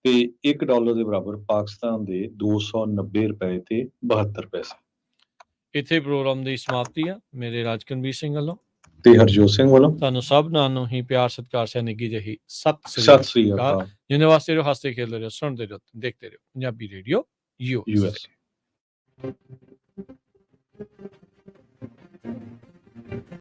ਤੇ $1 ਦੇ ਬਰਾਬਰ ਪਾਕਿਸਤਾਨ ਦੇ 290 ਰੁਪਏ ਤੇ 72 ਪੈਸੇ। ਇੱਥੇ ਪ੍ਰੋਗਰਾਮ ਦੀ ਸਮਾਪਤੀ ਆ। ਮੇਰੇ ਰਾਜਕਨਵੀਰ ਸਿੰਘ ਵੱਲੋਂ ਤੇ ਹਰਜੋਤ ਸਿੰਘ ਵੱਲੋਂ ਤੁਹਾਨੂੰ ਸਭ ਨੂੰ ਹੀ ਪਿਆਰ ਸਤਿਕਾਰ ਸਹਿ ਨਿੱਘੀ ਜਿਹੀ ਸਤਿ ਸ੍ਰੀ ਅਕਾਲ। ਜਿਹਦੇ ਵਾਸਤੇ ਰਹੋ, ਹੱਸਦੇ ਖੇਡਦੇ ਰਹੋ, ਸੁਣਦੇ ਰਹੋ, ਦੇਖਦੇ ਰਹੋ ਪੰਜਾਬੀ ਰੇਡੀਓ US।